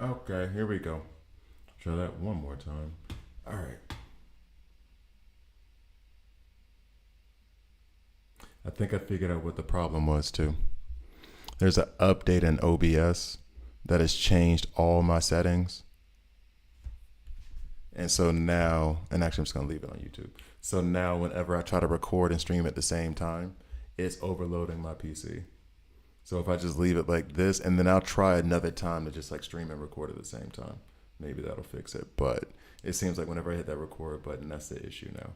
Okay, here we go. Try that one more time. All right. I think I figured out what the problem was too. There's an update in OBS that has changed all my settings. And so now, and actually, I'm just going to leave it on YouTube. So now, whenever I try to record and stream at the same time, it's overloading my PC. So if I just leave it like this, and then I'll try another time to just like stream and record at the same time, maybe that'll fix it. But it seems like whenever I hit that record button, that's the issue now.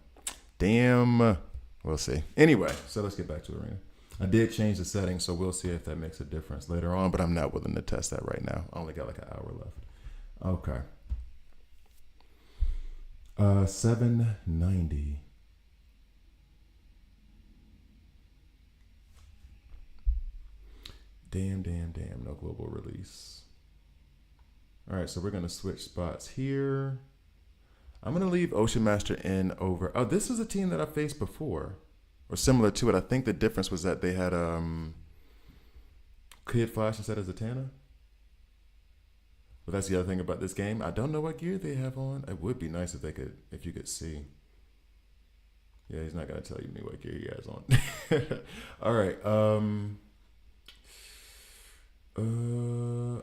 Damn. We'll see. Anyway, so let's get back to Arena. I did change the settings, so we'll see if that makes a difference later on, but I'm not willing to test that right now. I only got like an hour left. Okay. 790. Damn, damn, damn. No global release. All right, so we're going to switch spots here. I'm going to leave Ocean Master in over. Oh, this is a team that I faced before, or similar to it. I think the difference was that they had Kid Flash instead of Zatanna. But that's the other thing about this game. I don't know what gear they have on. It would be nice if they could, if you could see. Yeah, he's not gonna tell you me what gear he has on. All right.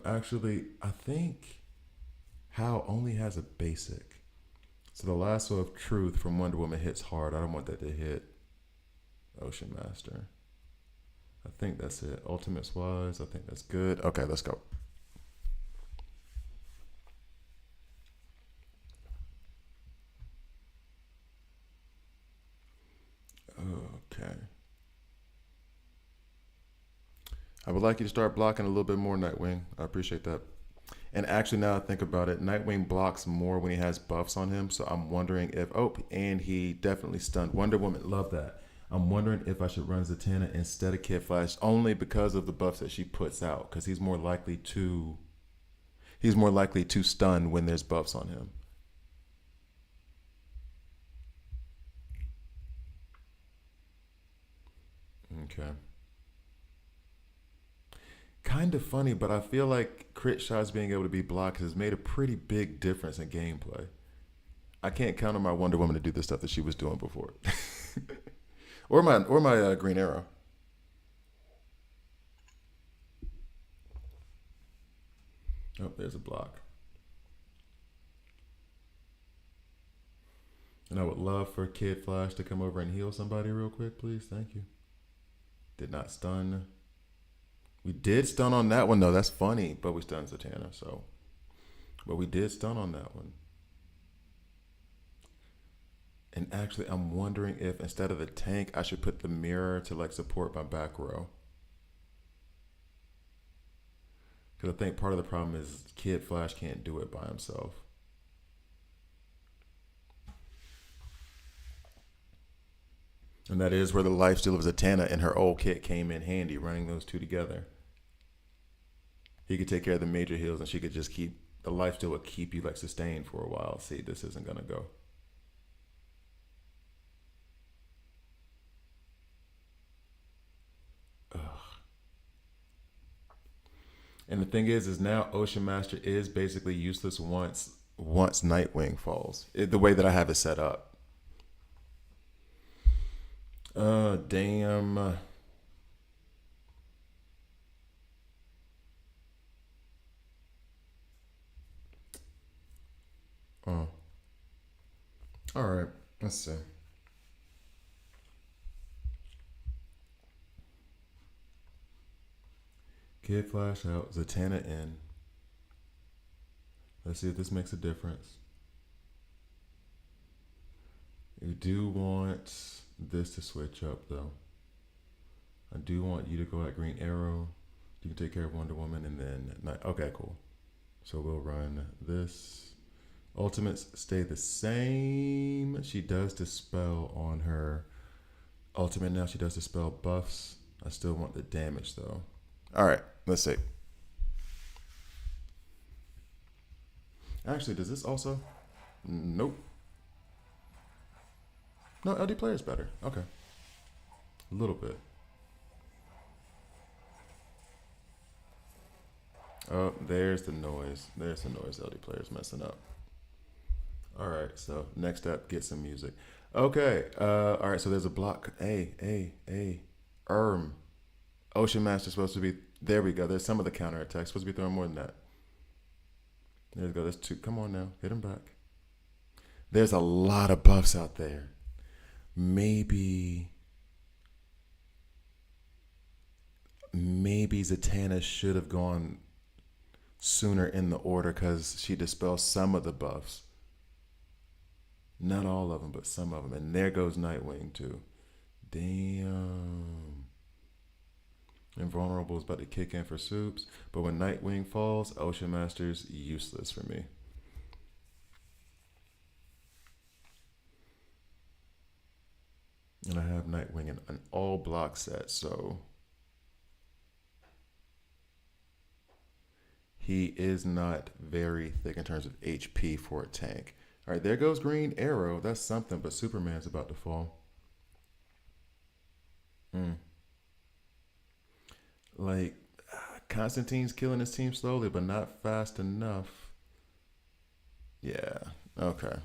Actually, I think Hal only has a basic. So the lasso of truth from Wonder Woman hits hard. I don't want that to hit Ocean Master. I think that's it. Ultimates wise, I think that's good. Okay, let's go. Okay. I would like you to start blocking a little bit more, Nightwing. I appreciate that. And actually, now I think about it, Nightwing blocks more when he has buffs on him. So I'm wondering if, oh, and he definitely stunned Wonder Woman. Love that. I'm wondering if I should run Zatanna instead of Kid Flash, only because of the buffs that she puts out, because he's more likely to stun when there's buffs on him. Okay. Kind of funny, but I feel like crit shots being able to be blocked has made a pretty big difference in gameplay. I can't count on my Wonder Woman to do the stuff that she was doing before, or my Green Arrow. Oh, there's a block. And I would love for Kid Flash to come over and heal somebody real quick, please. Thank you. Did not stun. We did stun on that one though. That's funny, but we stunned Zatanna. So, but we did stun on that one. And actually, I'm wondering if instead of the tank, I should put the mirror to like support my back row. Because I think part of the problem is Kid Flash can't do it by himself. And that is where the lifesteal of Zatanna and her old kit came in handy, running those two together. He could take care of the major heals and she could just keep, the lifesteal would keep you like sustained for a while. See, this isn't going to go. And the thing is now Ocean Master is basically useless once Nightwing falls. The way that I have it set up. Damn. Oh, all right. Let's see. Kid Flash out, Zatanna in. Let's see if this makes a difference. You do want this to switch up though. I do want you to go at Green Arrow. You can take care of Wonder Woman and then okay, cool. So we'll run this. Ultimates stay the same. She does dispel on her ultimate now. She does dispel buffs. I still want the damage though. All right, let's see. Actually, does this also? Nope. No, LD player is better. Okay. A little bit. Oh, there's the noise. There's the noise. LD player's messing up. All right. So next up, get some music. Okay. All right. So there's a block. Erm. Ocean Master's supposed to be. There we go. There's some of the counterattacks. Supposed to be throwing more than that. There we go. There's two. Come on now. Hit him back. There's a lot of buffs out there. Maybe. Maybe Zatanna should have gone sooner in the order because she dispels some of the buffs. Not all of them, but some of them. And there goes Nightwing, too. Damn. Invulnerable is about to kick in for Soups. But when Nightwing falls, Ocean Master's useless for me. And I have Nightwing in an all block set, so he is not very thick in terms of HP for a tank. All right, there goes Green Arrow. That's something, but Superman's about to fall. Like, Constantine's killing his team slowly, but not fast enough. Yeah, okay.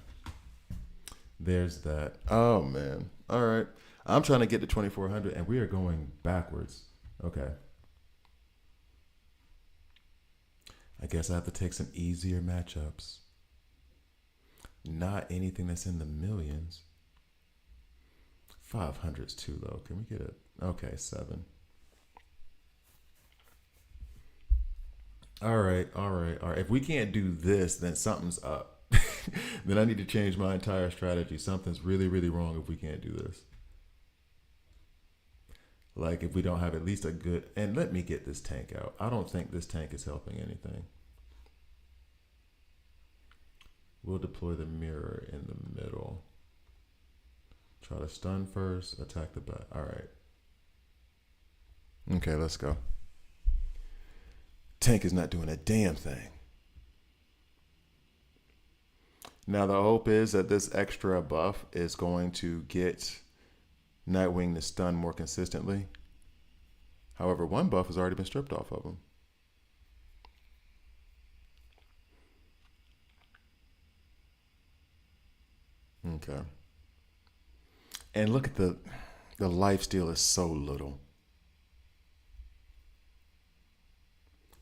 There's that. Oh, man. All right. I'm trying to get to 2400, and we are going backwards. Okay. I guess I have to take some easier matchups. Not anything that's in the millions. 500 is too low. Can we get it? Okay, 7. All right, all right, all right. If we can't do this, then something's up. Then I need to change my entire strategy. Something's really, really wrong if we can't do this. Like if we don't have at least a good, and let me get this tank out. I don't think this tank is helping anything. We'll deploy the mirror in the middle. Try to stun first, attack the back. All right. Okay, let's go. Tank is not doing a damn thing. Now the hope is that this extra buff is going to get Nightwing to stun more consistently. However, one buff has already been stripped off of him. Okay. And look at the life steal is so little.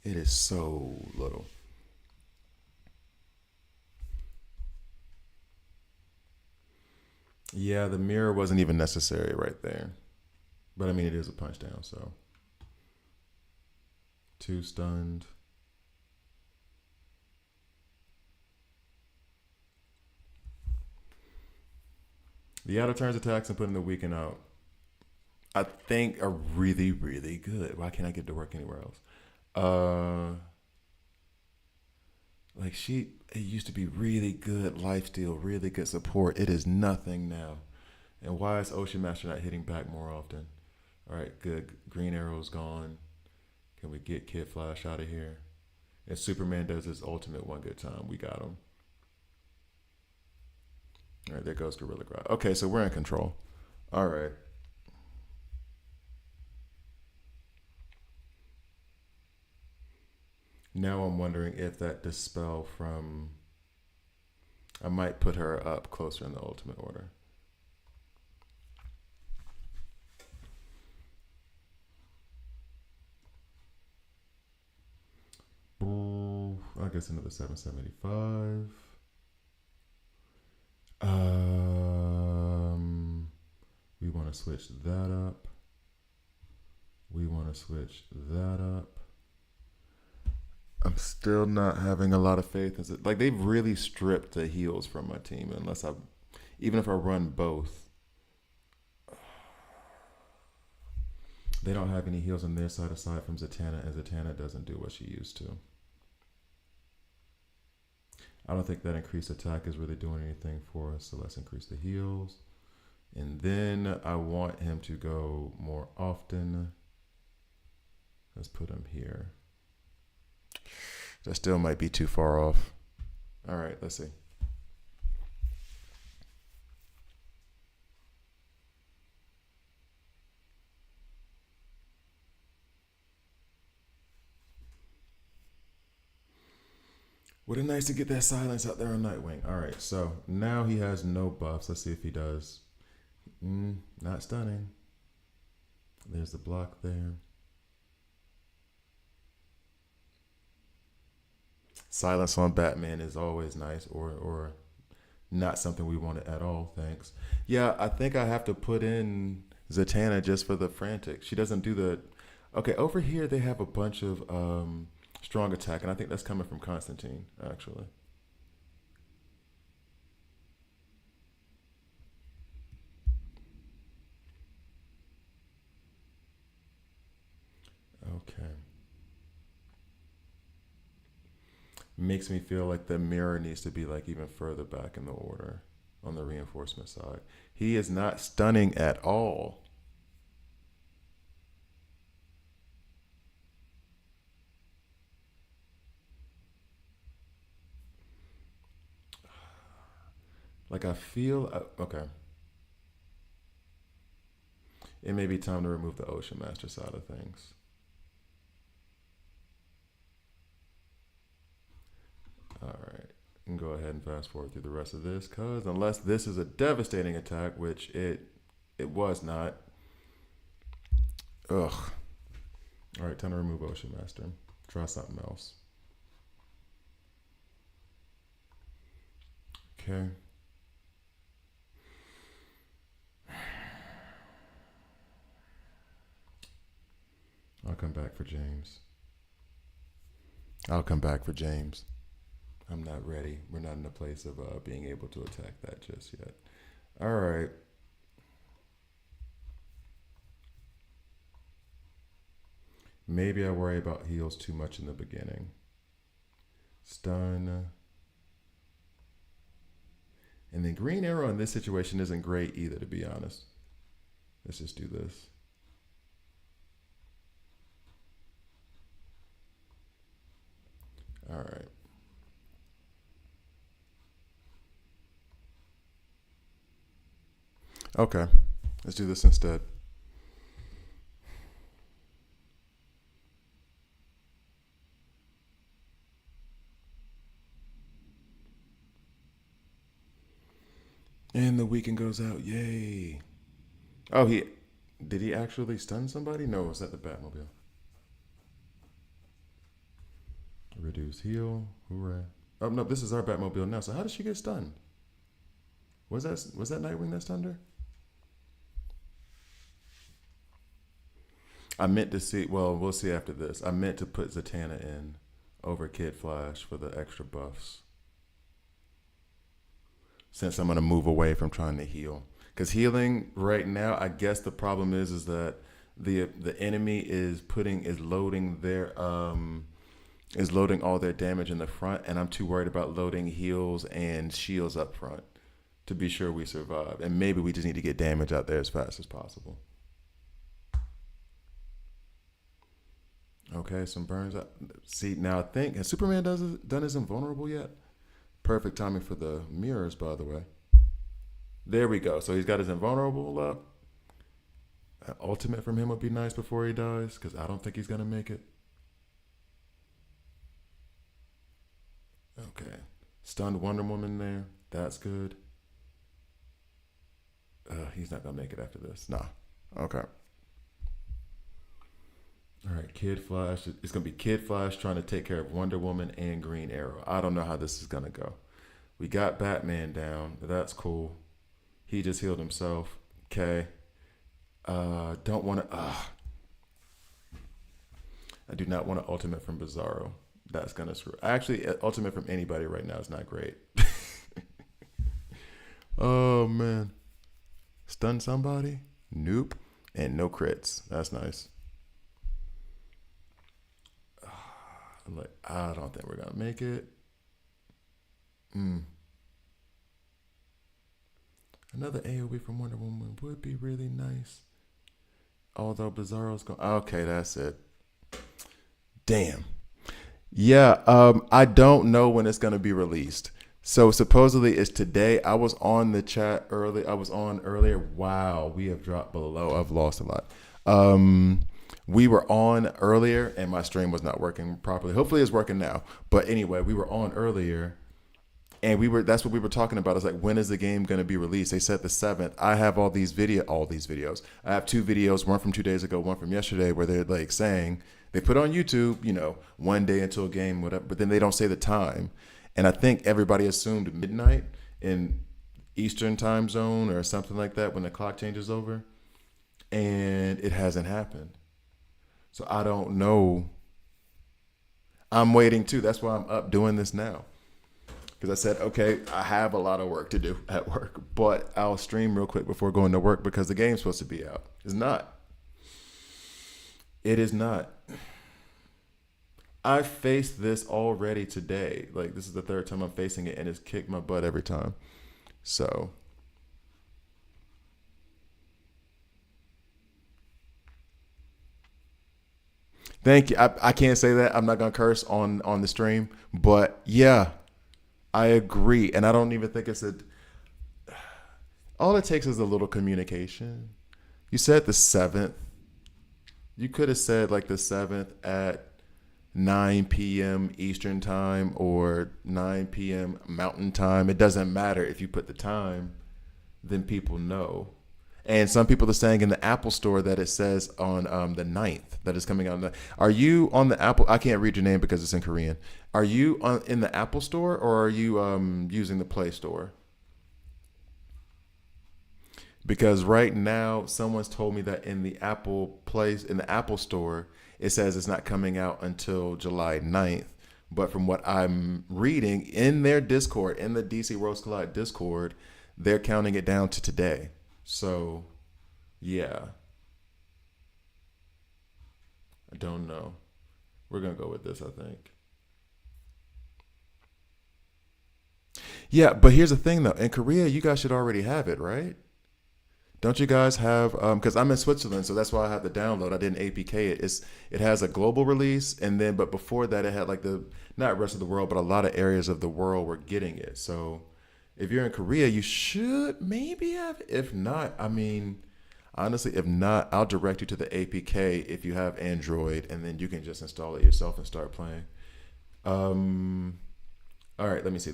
It is so little. Yeah, the mirror wasn't even necessary right there. But I mean, it is a punch down, so. 2 stunned. The out of turns attacks and putting the weaken out, I think are really, really good. Why can't I get to work anywhere else? Like it used to be really good lifesteal, really good support. It is nothing now. And why is Ocean Master not hitting back more often? All right, good. Green Arrow's gone. Can we get Kid Flash out of here? If Superman does his ultimate one good time, we got him. All right, there goes Gorilla Grodd. Okay, so we're in control. All right. Now I'm wondering if that dispel from. I might put her up closer in the ultimate order. I guess another 775. We want to switch that up. We want to switch that up. I'm still not having a lot of faith in it. Like they've really stripped the heals from my team. Even if I run both, they don't have any heals on their side aside from Zatanna, and Zatanna doesn't do what she used to. I don't think that increased attack is really doing anything for us, so let's increase the heals. And then I want him to go more often. Let's put him here. That still might be too far off. All right, let's see. Would it nice to get that silence out there on Nightwing? All right, so now he has no buffs. Let's see if he does. Not stunning. There's the block there. Silence on Batman is always nice, or not something we wanted at all. Thanks. Yeah, I think I have to put in Zatanna just for the frantic. She doesn't do the. Okay, over here they have a bunch of strong attack, and I think that's coming from Constantine actually. Okay. Makes me feel like the mirror needs to be like even further back in the order on the reinforcement side. He is not stunning at all. Like I feel okay. It may be time to remove the Ocean Master side of things. All right. And go ahead and fast forward through the rest of this, cause unless this is a devastating attack, which it was not. Ugh. All right, time to remove Ocean Master. Try something else. Okay. I'll come back for James. I'll come back for James. I'm not ready. We're not in a place of being able to attack that just yet. All right. Maybe I worry about heals too much in the beginning. Stun. And then Green Arrow in this situation isn't great either, to be honest. Let's just do this. All right. Okay. Let's do this instead. And the weekend goes out. Yay. Oh, he did he actually stun somebody? No, it was that the Batmobile? Reduce heal. Hooray. Oh no, this is our Batmobile now. So how did she get stunned? Was that Nightwing that stunned her? I meant to see. Well, we'll see after this. I meant to put Zatanna in over Kid Flash for the extra buffs. Since I'm gonna move away from trying to heal, because healing right now, I guess the problem is that the enemy is loading their is loading all their damage in the front, and I'm too worried about loading heals and shields up front to be sure we survive. And maybe we just need to get damage out there as fast as possible. Okay, some burns. See, now I think has Superman done his invulnerable yet? Perfect timing for the mirrors, by the way. There we go. So he's got his invulnerable up. An ultimate from him would be nice before he dies, because I don't think he's gonna make it. Okay, stunned Wonder Woman there. That's good. He's not gonna make it after this. Nah. Okay. All right, Kid Flash. It's gonna be Kid Flash trying to take care of Wonder Woman and Green Arrow. I don't know how this is gonna go. We got Batman down. That's cool. He just healed himself. Okay. Don't want to. I do not want an ultimate from Bizarro. That's gonna screw. Actually, ultimate from anybody right now is not great. Oh man. Stun somebody? Nope. And no crits. That's nice. I'm like, I don't think we're gonna make it. Mm. Another AOE from Wonder Woman would be really nice. Although Bizarro's going. Okay, that's it. Damn. Yeah. I don't know when it's gonna be released. So supposedly it's today. I was on the chat early. I was on earlier. Wow, we have dropped below. I've lost a lot. Um, We were on earlier and my stream was not working properly. Hopefully it's working now. But anyway, we were on earlier and that's what we were talking about. It's like, when is the game going to be released? They said the 7th. I have all these videos. I have 2 videos, one from 2 days ago, one from yesterday, where they're like saying they put on YouTube, 1 day until a game, whatever, but then they don't say the time. And I think everybody assumed midnight in Eastern time zone or something like that when the clock changes over. And it hasn't happened. So I don't know. I'm waiting too. That's why I'm up doing this now. Because I said, okay, I have a lot of work to do at work, but I'll stream real quick before going to work because the game's supposed to be out. It's not. It is not. I faced this already today. Like, this is the 3rd time I'm facing it, and it's kicked my butt every time. So, thank you. I can't say that. I'm not gonna curse on the stream, but yeah, I agree, and I don't even think it's a. All it takes is a little communication. You said the 7th. You could have said like the 7th at 9 p.m. Eastern time or 9 p.m. Mountain time. It doesn't matter if you put the time, then people know. And some people are saying in the Apple store that it says on the 9th that it's coming out. Are you on the Apple? I can't read your name because it's in Korean. Are you in the Apple store or are you using the Play Store? Because right now, someone's told me that in the Apple store, it says it's not coming out until July 9th. But from what I'm reading in their Discord, in the DC Worlds Collide Discord, they're counting it down to today. So, yeah. I don't know. We're going to go with this, I think. Yeah, but here's the thing, though. In Korea, you guys should already have it, right? Don't you guys have? Because I'm in Switzerland, so that's why I have the download. I didn't APK it. It has a global release, and then but before that, it had like the not rest of the world, but a lot of areas of the world were getting it. So if you're in Korea, you should maybe have it. If not, I mean, honestly, if not, I'll direct you to the APK if you have Android, and then you can just install it yourself and start playing. Um, all right, let me see.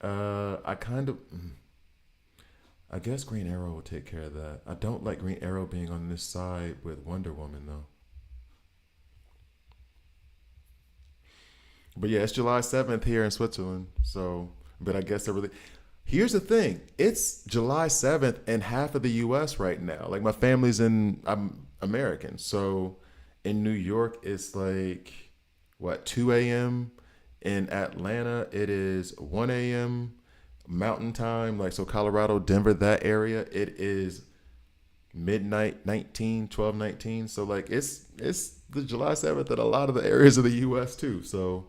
I kind of. I guess Green Arrow will take care of that. I don't like Green Arrow being on this side with Wonder Woman though. But yeah, it's July 7th here in Switzerland. So, but I guess they're really. Here's the thing: it's July 7th in half of the U.S. right now. Like my family's I'm American, so in New York it's like what 2 a.m. In Atlanta it is 1 a.m. Mountain time. Like so, Colorado, Denver, that area it is midnight 12:19. So like it's the July 7th in a lot of the areas of the U.S. too. So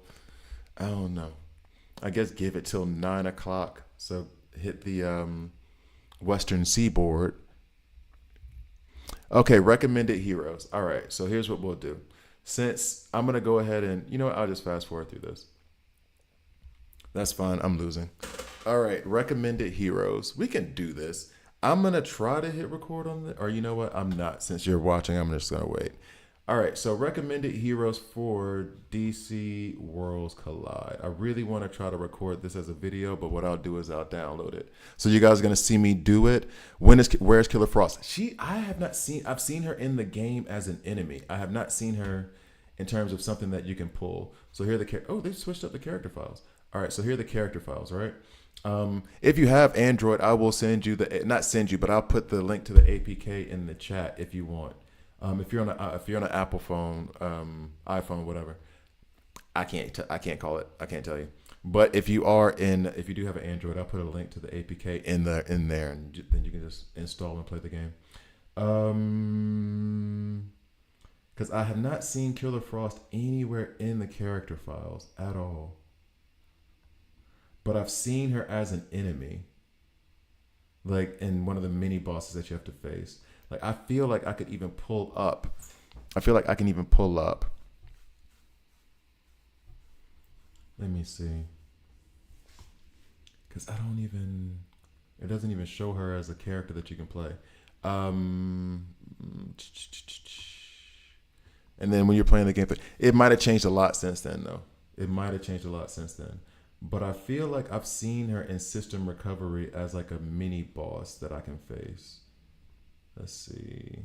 I don't know. I guess give it till 9 o'clock. So hit the Western Seaboard. Okay, recommended heroes. All right, so here's what we'll do. Since I'm gonna go ahead and you know what, I'll just fast forward through this. That's fine. I'm losing. All right, recommended heroes. We can do this. I'm gonna try to hit record on this, or you know what? I'm not. Since you're watching, I'm just gonna wait. All right, so recommended heroes for DC Worlds Collide. I really want to try to record this as a video, but what I'll do is I'll download it. So you guys are gonna see me do it. Where's Killer Frost? I have not seen. I've seen her in the game as an enemy. I have not seen her in terms of something that you can pull. So here are the they switched up the character files. All right, so here are the character files, right? If you have Android, I will send you not send you, but I'll put the link to the APK in the chat if you want. If you're on an Apple phone, iPhone, whatever, I can't call it. I can't tell you. But if you do have an Android, I'll put a link to the APK in there, and then you can just install and play the game. Because I have not seen Killer Frost anywhere in the character files at all. But I've seen her as an enemy, like in one of the mini bosses that you have to face. Like I feel like I could even pull up. I feel like I can even pull up. Let me see. Because it doesn't even show her as a character that you can play. And then when you're playing the game, it might have changed a lot since then, though. It might have changed a lot since then. But I feel like I've seen her in System Recovery as like a mini boss that I can face. Let's see.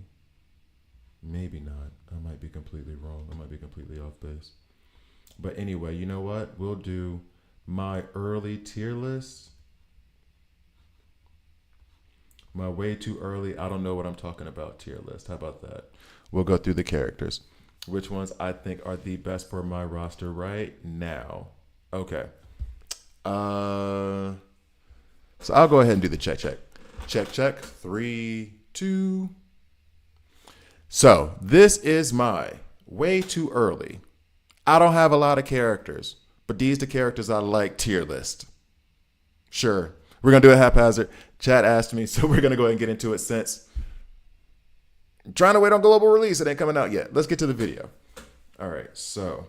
Maybe not. I might be completely wrong. I might be completely off base. But anyway, you know what? We'll do my early tier list. My way too early, I don't know what I'm talking about tier list. How about that? We'll go through the characters. Which ones I think are the best for my roster right now. Okay. So I'll go ahead and do the check. Check. 3, 2. So this is my way too early. I don't have a lot of characters, but these are the characters I like tier list. Sure. We're going to do it haphazard. Chat asked me, so we're going to go ahead and get into it since I'm trying to wait on global release. It ain't coming out yet. Let's get to the video. All right. So,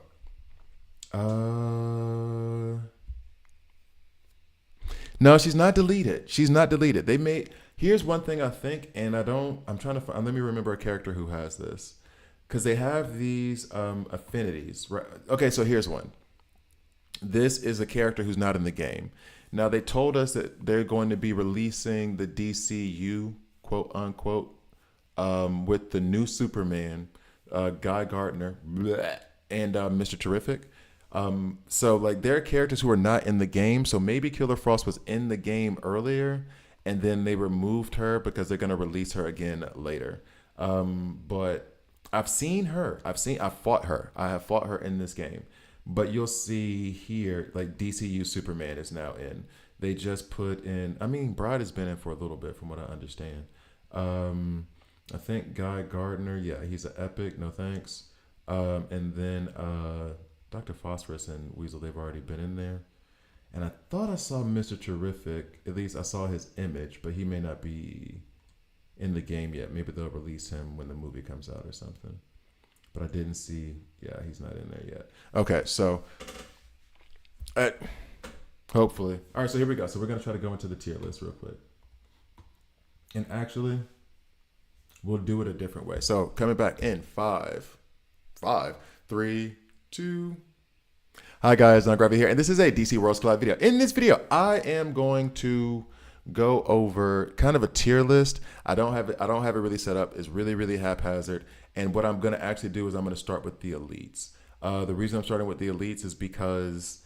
no, she's not deleted. They made, here's one thing I think, and I'm trying to find, let me remember a character who has this. Because they have these affinities. Right? Okay, so here's one. This is a character who's not in the game. Now, they told us that they're going to be releasing the DCU, quote unquote, with the new Superman, Guy Gardner, and Mr. Terrific. So, like, there are characters who are not in the game. So maybe Killer Frost was in the game earlier, and then they removed her because they're going to release her again later. But I've seen her. I've fought her. I have fought her in this game. But you'll see here, like, DCU Superman is now in. They just put in, I mean, Bride has been in for a little bit from what I understand. I think Guy Gardner, yeah, he's an epic, no thanks. And then Dr. Phosphorus and Weasel, they've already been in there. And I thought I saw Mr. Terrific, at least I saw his image, but he may not be in the game yet. Maybe they'll release him when the movie comes out or something. But I didn't see, yeah, he's not in there yet. Okay, so hopefully. All right, so here we go. So we're going to try to go into the tier list real quick. And actually, we'll do it a different way. So coming back in 5, 3, 2. Hi guys, Gravity here, and this is a DC Worlds Collide video. In this video, I am going to go over kind of a tier list. I don't have it really set up. It's really haphazard. And what I'm going to actually do is I'm going to start with the elites. The reason I'm starting with the elites is because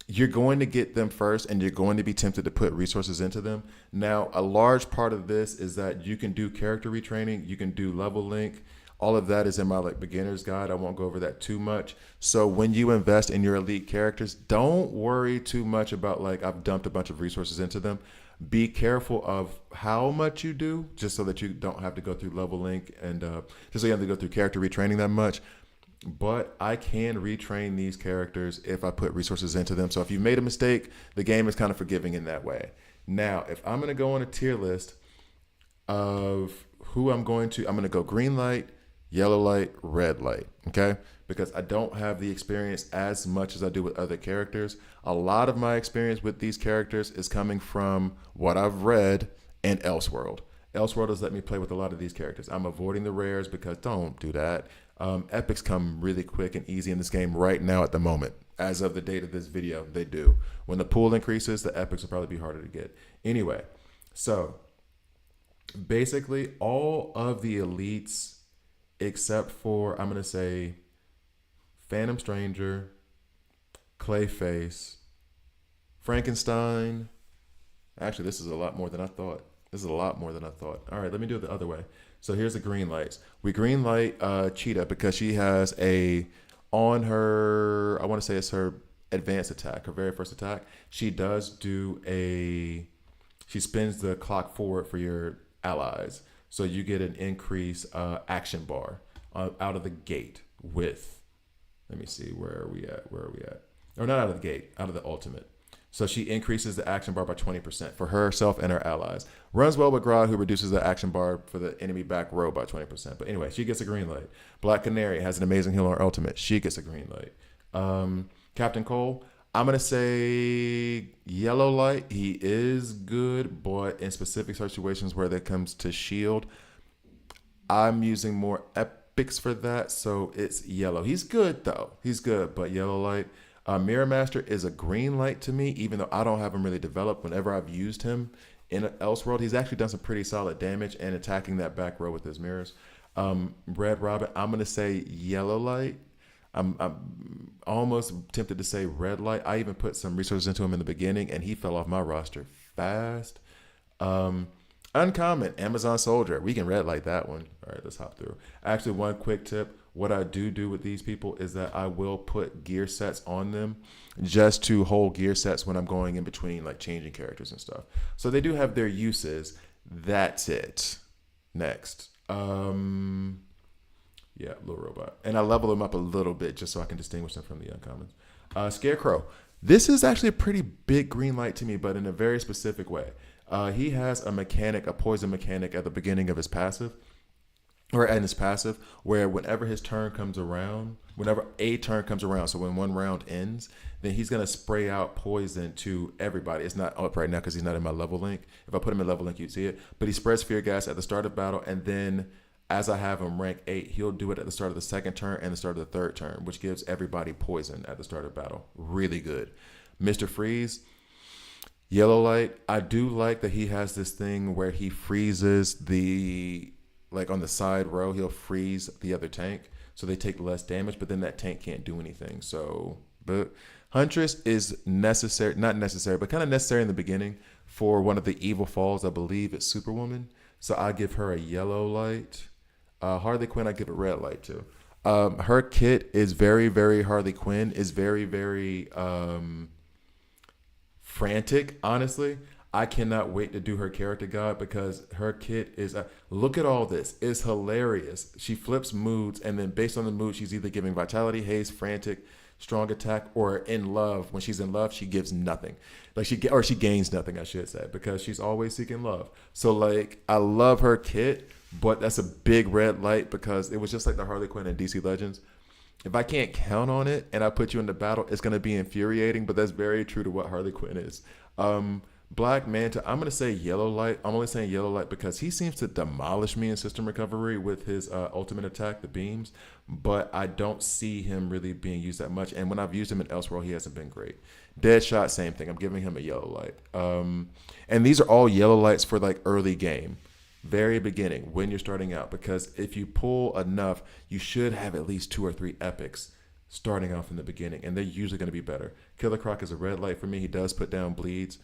you're going to get them first and you're going to be tempted to put resources into them. Now, a large part of this is that you can do character retraining, you can do level link. All of that is in my beginner's guide. I won't go over that too much. So when you invest in your elite characters, don't worry too much about I've dumped a bunch of resources into them. Be careful of how much you do, just so that you don't have to go through level link and just so you have to go through character retraining that much. But I can retrain these characters if I put resources into them. So if you made a mistake, the game is kind of forgiving in that way. Now, if I'm going to go on a tier list of who I'm going to go green light, yellow light, red light, okay? Because I don't have the experience as much as I do with other characters. A lot of my experience with these characters is coming from what I've read and Elseworld. Elseworld has let me play with a lot of these characters. I'm avoiding the rares because don't do that. Epics come really quick and easy in this game right now at the moment. As of the date of this video, they do. When the pool increases, the epics will probably be harder to get. Anyway, so basically all of the elites except for, I'm going to say, Phantom Stranger, Clayface, Frankenstein. Actually, this is a lot more than I thought. All right, let me do it the other way. So here's the green lights. We green light Cheetah because she has on her, I want to say it's her advanced attack, her very first attack. She does do she spins the clock forward for your allies. So you get an increased action bar out of the gate with, let me see, where are we at? Or not out of the gate, out of the ultimate. So she increases the action bar by 20% for herself and her allies. Runs well with Grodd, who reduces the action bar for the enemy back row by 20%. But anyway, she gets a green light. Black Canary has an amazing heal on her ultimate. She gets a green light. Captain Cole, I'm going to say yellow light. He is good, but in specific situations where that comes to shield, I'm using more epics for that, so it's yellow. He's good though. He's good, but yellow light. Mirror Master is a green light to me, even though I don't have him really developed. Whenever I've used him in Elseworld, he's actually done some pretty solid damage and attacking that back row with his mirrors. Red Robin, I'm gonna say yellow light. I'm almost tempted to say red light. I even put some resources into him in the beginning, and he fell off my roster fast. Uncommon, Amazon Soldier. We can red light that one. All right, let's hop through. Actually, one quick tip. What I do with these people is that I will put gear sets on them just to hold gear sets when I'm going in between, like changing characters and stuff. So they do have their uses. That's it. Next. Yeah, little robot. And I level them up a little bit just so I can distinguish them from the uncommons. Scarecrow. This is actually a pretty big green light to me, but in a very specific way. He has a mechanic, a poison mechanic at the beginning of his passive, or in his passive, where whenever his turn comes around, whenever a turn comes around, so when one round ends, then he's going to spray out poison to everybody. It's not up right now because he's not in my level link. If I put him in level link, you'd see it. But he spreads fear gas at the start of battle, and then as I have him rank 8, he'll do it at the start of the second turn and the start of the third turn, which gives everybody poison at the start of battle. Really good. Mr. Freeze, yellow light. I do like that he has this thing where he freezes like on the side row, he'll freeze the other tank so they take less damage, but then that tank can't do anything. So, but Huntress is necessary, not necessary, but kind of necessary in the beginning for one of the evil falls. I believe it's Superwoman. So I give her a yellow light. Harley Quinn, I give a red light to. Her kit is very, very Harley Quinn, is very, very frantic, honestly. I cannot wait to do her character guide because her kit is, look at all this. It's hilarious. She flips moods, and then based on the mood, she's either giving vitality, haste, frantic, strong attack, or in love. When she's in love, she gives nothing. Like she gains nothing, I should say, because she's always seeking love. So like, I love her kit, but that's a big red light because it was just like the Harley Quinn in DC Legends. If I can't count on it and I put you in the battle, it's going to be infuriating, but that's very true to what Harley Quinn is. Black Manta, I'm going to say yellow light. I'm only saying yellow light because he seems to demolish me in system recovery with his ultimate attack, the beams, but I don't see him really being used that much. And when I've used him in Elseworld, he hasn't been great. Deadshot, same thing. I'm giving him a yellow light. And these are all yellow lights for like early game, very beginning when you're starting out, because if you pull enough, you should have at least 2 or 3 epics starting off in the beginning, and they're usually going to be better. Killer Croc is a red light for me. He does put down bleeds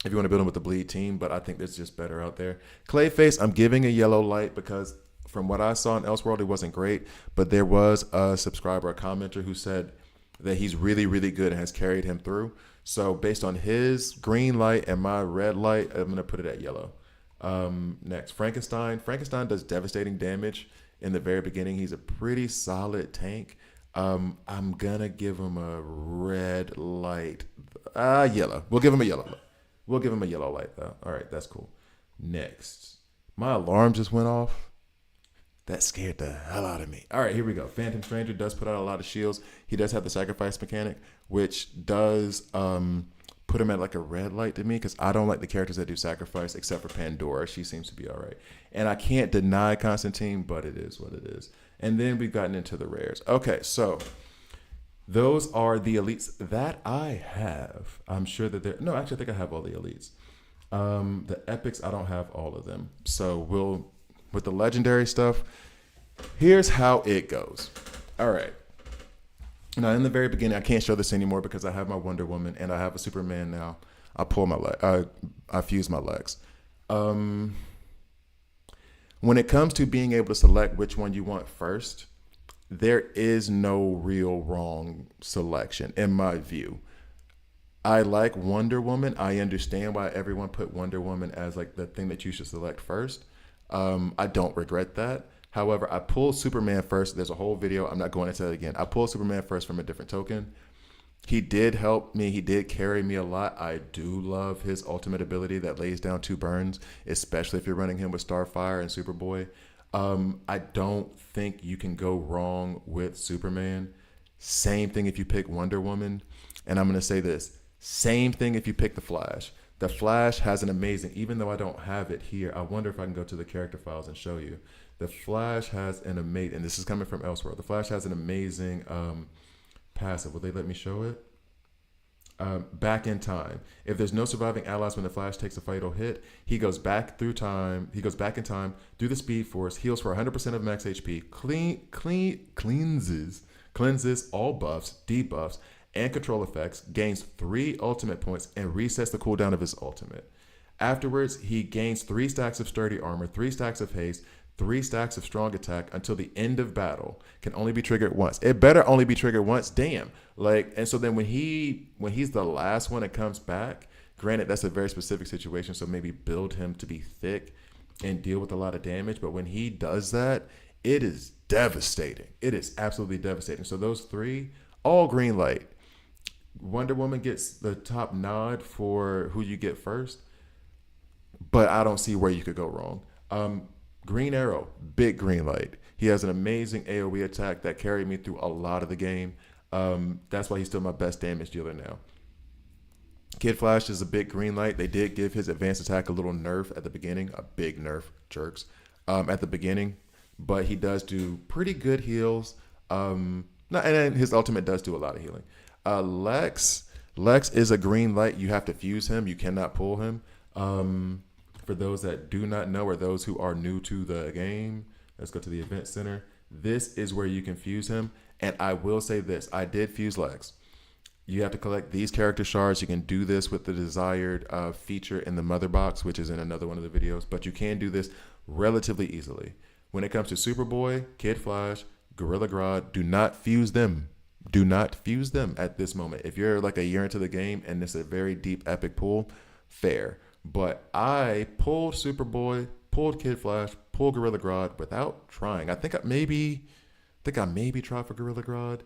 if you want to build him with the bleed team, but I think there's just better out there. Clayface, I'm giving a yellow light because from what I saw in Elseworld, it wasn't great, but there was a subscriber, a commenter who said that he's really, really good and has carried him through. So based on his green light and my red light, I'm going to put it at yellow. Next, Frankenstein. Frankenstein does devastating damage in the very beginning. He's a pretty solid tank. I'm going to give him a red light. Yellow. We'll give him a yellow light. We'll give him a yellow light, though. All right, that's cool. Next. My alarm just went off. That scared the hell out of me. All right, here we go. Phantom Stranger does put out a lot of shields. He does have the sacrifice mechanic, which does put him at like a red light to me because I don't like the characters that do sacrifice except for Pandora. She seems to be all right. And I can't deny Constantine, but it is what it is. And then we've gotten into the rares. Okay, so those are the elites that I have. I'm sure that they're... No, actually, I think I have all the elites. The epics, I don't have all of them. So we'll... With the legendary stuff, here's how it goes. All right. Now, in the very beginning, I can't show this anymore because I have my Wonder Woman and I have a Superman now. I pull my leg. I fuse my legs. When it comes to being able to select which one you want first, there is no real wrong selection in my view. I like Wonder Woman. I understand why everyone put Wonder Woman as like the thing that you should select first. I don't regret that. However, I pulled Superman first. There's a whole video. I'm not going into it again. I pulled Superman first from a different token. He did help me. He did carry me a lot. I do love his ultimate ability that lays down 2 burns, especially if you're running him with Starfire and Superboy. I don't think you can go wrong with Superman. Same thing if you pick Wonder Woman. And I'm going to say this. Same thing if you pick the Flash. The Flash has an amazing, even though I don't have it here, I wonder if I can go to the character files and show you. The Flash has an amazing, and this is coming from Elseworld. The Flash has an amazing passive. Will they let me show it? Back in time. If there's no surviving allies when the Flash takes a fatal hit, he goes back through time. He goes back in time through the Speed Force, heals for 100% of max HP, cleanses all buffs, debuffs, and control effects, gains 3 ultimate points, and resets the cooldown of his ultimate. Afterwards, he gains 3 stacks of sturdy armor, 3 stacks of haste, 3 stacks of strong attack until the end of battle. Can only be triggered once. It better only be triggered once. Damn. Like, and so then when he's the last one that comes back, granted that's a very specific situation, so maybe build him to be thick and deal with a lot of damage. But when he does that, it is devastating. It is absolutely devastating. So those 3, all green light. Wonder Woman gets the top nod for who you get first, but I don't see where you could go wrong. Green Arrow, big green light. He has an amazing AoE attack that carried me through a lot of the game. That's why he's still my best damage dealer now. Kid Flash is a big green light. They did give his advanced attack a little nerf at the beginning, a big nerf, jerks, at the beginning, but he does do pretty good heals. And his ultimate does do a lot of healing. Lex is a green light. You have to fuse him. You cannot pull him. For those that do not know or those who are new to the game, let's go to the event center. This is where you can fuse him. And I will say this, I did fuse Lex. You have to collect these character shards. You can do this with the desired feature in the mother box, which is in another one of the videos, but you can do this relatively easily. When it comes to Superboy, Kid Flash, Gorilla Grodd, do not fuse them. Do not fuse them at this moment. If you're like a year into the game and it's a very deep epic pool, fair. But I pulled Superboy, pulled Kid Flash, pulled Gorilla Grodd without trying. I think I maybe tried for Gorilla Grodd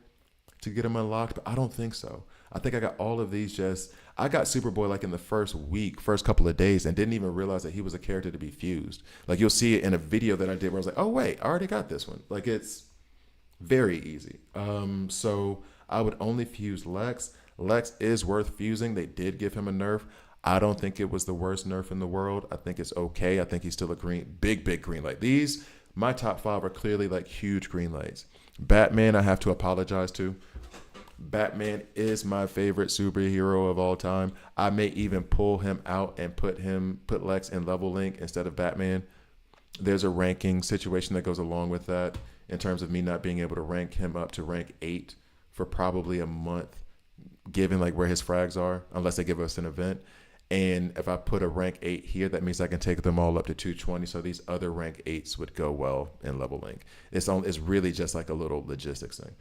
to get him unlocked, but I don't think so. I think I got all of these I got Superboy like in the first couple of days, and didn't even realize that he was a character to be fused. Like you'll see it in a video that I did where I was like, oh wait, I already got this one. Like it's very easy. So I would only fuse Lex. Lex is worth fusing. They did give him a nerf. I don't think it was the worst nerf in the world. I think it's okay. I think he's still a big green light. These, my top 5 are clearly like huge green lights. Batman, I have to apologize to. Batman is my favorite superhero of all time. I may even pull him out and put Lex in level link instead of Batman. There's a ranking situation that goes along with that in terms of me not being able to rank him up to rank 8 for probably a month, given like where his frags are, unless they give us an event. And if I put a rank 8 here, that means I can take them all up to 220. So these other rank 8s would go well in level link. It's really just like a little logistics thing.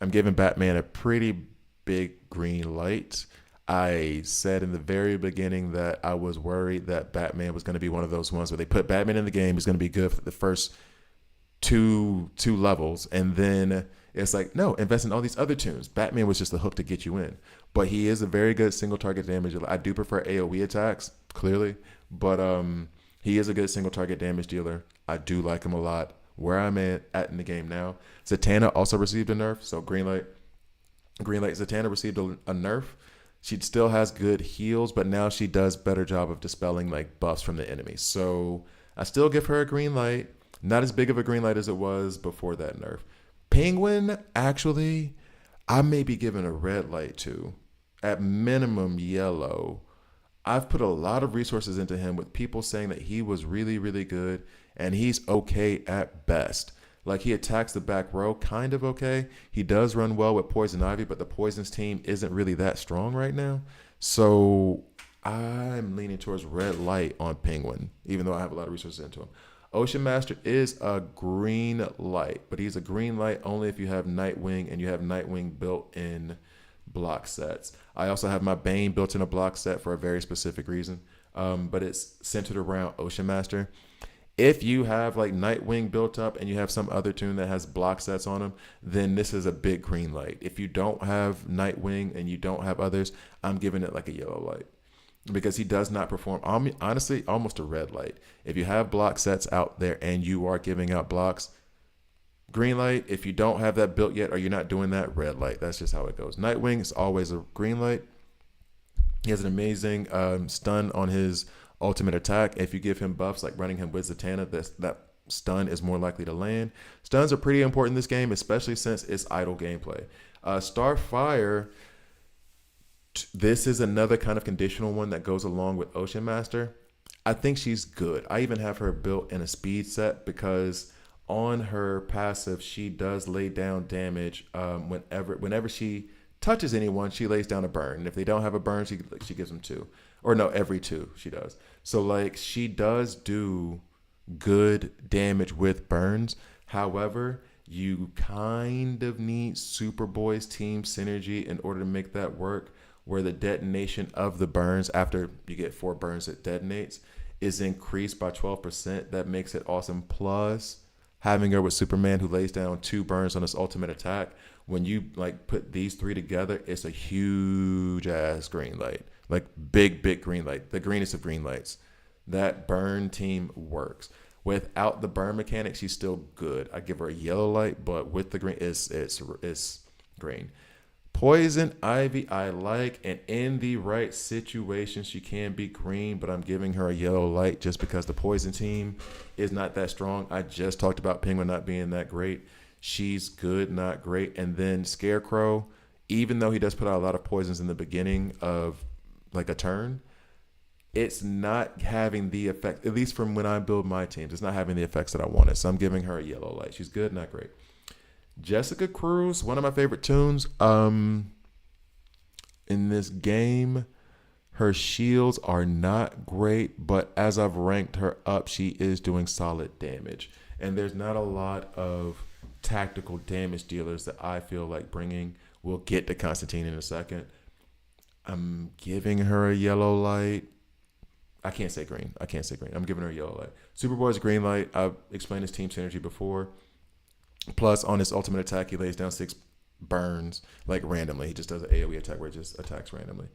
I'm giving Batman a pretty big green light. I said in the very beginning that I was worried that Batman was going to be one of those ones where they put Batman in the game. He's going to be good for the first two levels. And then it's like, no, invest in all these other tunes. Batman was just the hook to get you in. But he is a very good single target damage. I do prefer AoE attacks, clearly. But he is a good single target damage dealer. I do like him a lot. Where I'm at in the game now. Zatanna also received a nerf. So green light. Zatanna received a nerf. She still has good heals, but now she does better job of dispelling like buffs from the enemy. So I still give her a green light. Not as big of a green light as it was before that nerf. Penguin, actually, I may be giving a red light to. At minimum, yellow. I've put a lot of resources into him with people saying that he was really, really good and he's okay at best. Like he attacks the back row, kind of okay. He does run well with Poison Ivy, but the Poison's team isn't really that strong right now. So I'm leaning towards red light on Penguin, even though I have a lot of resources into him. Ocean Master is a green light, but he's a green light only if you have Nightwing and you have Nightwing built in block sets. I also have my Bane built in a block set for a very specific reason, but it's centered around Ocean Master. If you have like Nightwing built up and you have some other tune that has block sets on them, then this is a big green light. If you don't have Nightwing and you don't have others, I'm giving it like a yellow light because he does not perform, honestly, almost a red light. If you have block sets out there and you are giving out blocks, green light. If you don't have that built yet or you're not doing that, red light. That's just how it goes. Nightwing is always a green light. He has an amazing stun on his ultimate attack. If you give him buffs like running him with Zatanna, that stun is more likely to land. Stuns are pretty important in this game, especially since it's idle gameplay. Starfire, this is another kind of conditional one that goes along with Ocean Master. I think she's good. I even have her built in a speed set because on her passive, she does lay down damage whenever she touches anyone, she lays down a burn. And if they don't have a burn, she gives them two. Or no, every two she does. So like she does do good damage with burns. However, you kind of need Superboy's team synergy in order to make that work, where the detonation of the burns after you get 4 burns it detonates is increased by 12%. That makes it awesome. Plus, having her with Superman who lays down 2 burns on his ultimate attack, when you like put these 3 together, it's a huge ass green light. Like big green light. The greenest of green lights. That burn team works. Without the burn mechanic, she's still good. I give her a yellow light, but with the green, it's green. Poison Ivy I like, and in the right situation she can be green, but I'm giving her a yellow light just because the poison team is not that strong. I just talked about Penguin not being that great. She's good, not great. And then Scarecrow, even though he does put out a lot of poisons in the beginning of like a turn, it's not having the effect, at least from when I build my teams, it's not having the effects that I wanted. So I'm giving her a yellow light. She's good, not great. Jessica Cruz, one of my favorite tunes. In this game, her shields are not great, but as I've ranked her up, she is doing solid damage. And there's not a lot of tactical damage dealers that I feel like bringing. We'll get to Constantine in a second. I'm giving her a yellow light. I can't say green. I'm giving her a yellow light. Superboy's a green light. I've explained his team synergy before. Plus, on his ultimate attack, he lays down 6 burns, like randomly. He just does an AoE attack where he just attacks randomly.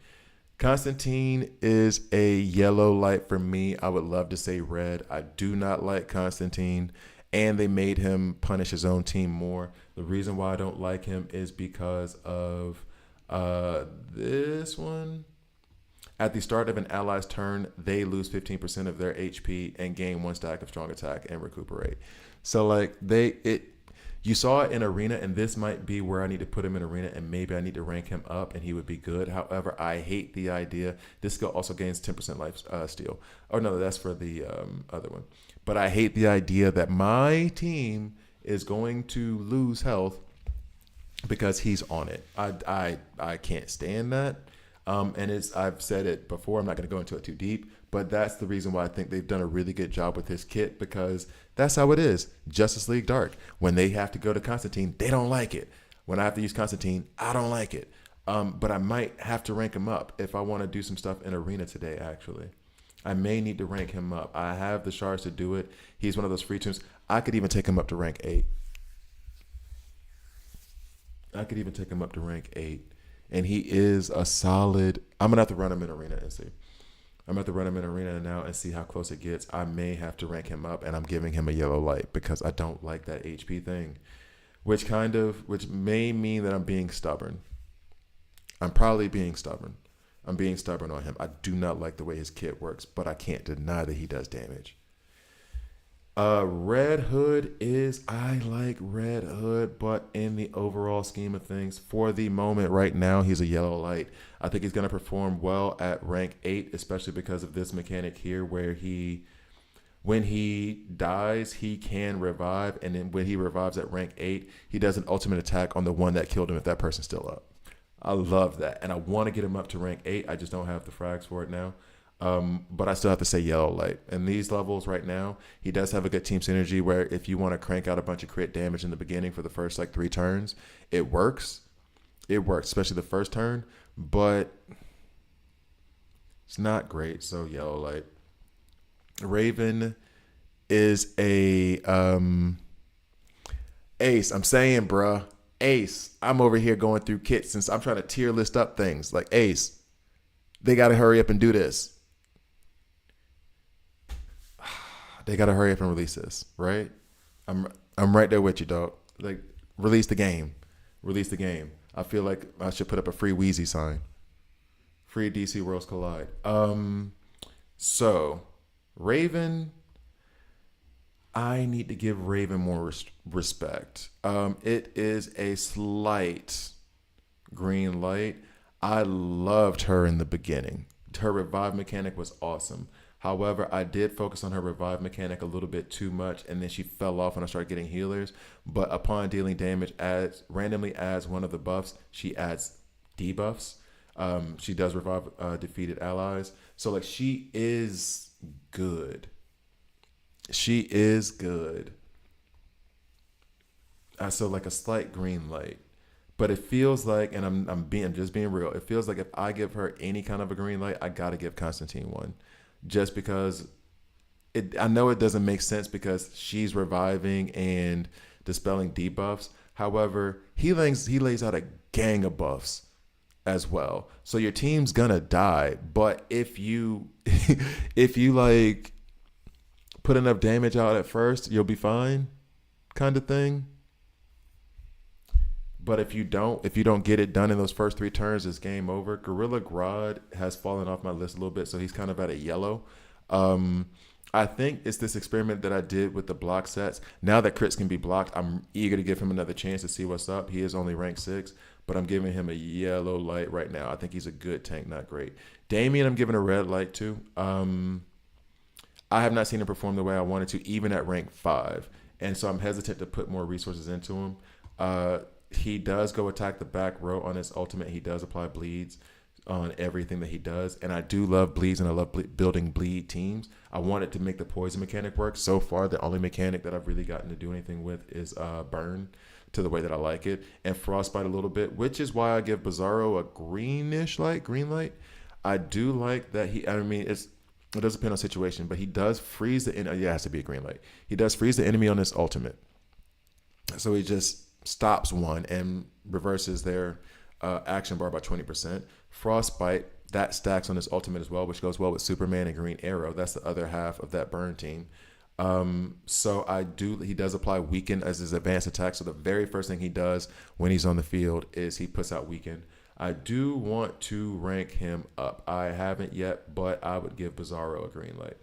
Constantine is a yellow light for me. I would love to say red. I do not like Constantine, and they made him punish his own team more. The reason why I don't like him is because of this one. At the start of an ally's turn, they lose 15% of their HP and gain 1 stack of strong attack and recuperate. So like you saw it in Arena, and this might be where I need to put him in Arena, and maybe I need to rank him up, and he would be good. However, I hate the idea. This skill also gains 10% life steal. Oh, no, that's for the other one. But I hate the idea that my team is going to lose health because he's on it. I can't stand that. And I've said it before. I'm not going to go into it too deep, but that's the reason why I think they've done a really good job with his kit, because that's how it is. Justice League Dark. When they have to go to Constantine, they don't like it. When I have to use Constantine, I don't like it. But I might have to rank him up if I want to do some stuff in Arena today, actually. I may need to rank him up. I have the shards to do it. He's one of those free tunes. I could even take him up to rank 8. And he is a solid. I'm going to have to run him in Arena and see. I'm going to have to run him in Arena now and see how close it gets. I may have to rank him up, and I'm giving him a yellow light because I don't like that HP thing, which may mean that I'm being stubborn. I'm probably being stubborn. I'm being stubborn on him. I do not like the way his kit works, but I can't deny that he does damage. Red Hood I like Red Hood, but in the overall scheme of things, for the moment right now, he's a yellow light. I think he's going to perform well at rank 8, especially because of this mechanic here where when he dies, he can revive. And then when he revives at rank 8, he does an ultimate attack on the one that killed him if that person's still up. I love that. And I want to get him up to rank 8. I just don't have the frags for it now. But I still have to say yellow light. And these levels right now, he does have a good team synergy where if you want to crank out a bunch of crit damage in the beginning for the first 3 turns, it works. It works, especially the first turn, but it's not great. So yellow light. Raven is a ace. I'm saying, bruh, ace. I'm over here going through kits since I'm trying to tier list up things like ace. They got to hurry up and do this. They got to hurry up and release this, right? I'm right there with you, dog. Like, release the game. Release the game. I feel like I should put up a free Wheezy sign. Free DC Worlds Collide. So, Raven, I need to give Raven more respect. It is a slight green light. I loved her in the beginning. Her revive mechanic was awesome. However, I did focus on her revive mechanic a little bit too much, and then she fell off when I started getting healers. But upon dealing damage, randomly adds one of the buffs. She adds debuffs. She does revive defeated allies. So like she is good. She is good. So like a slight green light. But it feels like, and I'm just being real. It feels like if I give her any kind of a green light, I gotta give Constantine one, just because I know it doesn't make sense because she's reviving and dispelling debuffs. However, he lays out a gang of buffs as well, so your team's gonna die. But if you if you like put enough damage out at first, you'll be fine, kind of thing. But if you don't get it done in those first 3 turns, it's game over. Gorilla Grodd has fallen off my list a little bit, so he's kind of at a yellow. I think it's this experiment that I did with the block sets. Now that crits can be blocked, I'm eager to give him another chance to see what's up. He is only rank 6, but I'm giving him a yellow light right now. I think he's a good tank, not great. Damien, I'm giving a red light to. I have not seen him perform the way I wanted to, even at rank 5. And so I'm hesitant to put more resources into him. He does go attack the back row on his ultimate. He does apply bleeds on everything that he does. And I do love bleeds, and I love building bleed teams. I wanted to make the poison mechanic work. So far, the only mechanic that I've really gotten to do anything with is burn to the way that I like it, and frostbite a little bit, which is why I give Bizarro a green light. I do like that it does depend on situation, but he does freeze the enemy. Yeah, it has to be a green light. He does freeze the enemy on his ultimate. So he just stops one and reverses their action bar by 20%. Frostbite, that stacks on his ultimate as well, which goes well with Superman and Green Arrow. That's the other half of that burn team. So he does apply Weaken as his advanced attack. So the very first thing he does when he's on the field is he puts out Weaken. I do want to rank him up. I haven't yet, but I would give Bizarro a green light.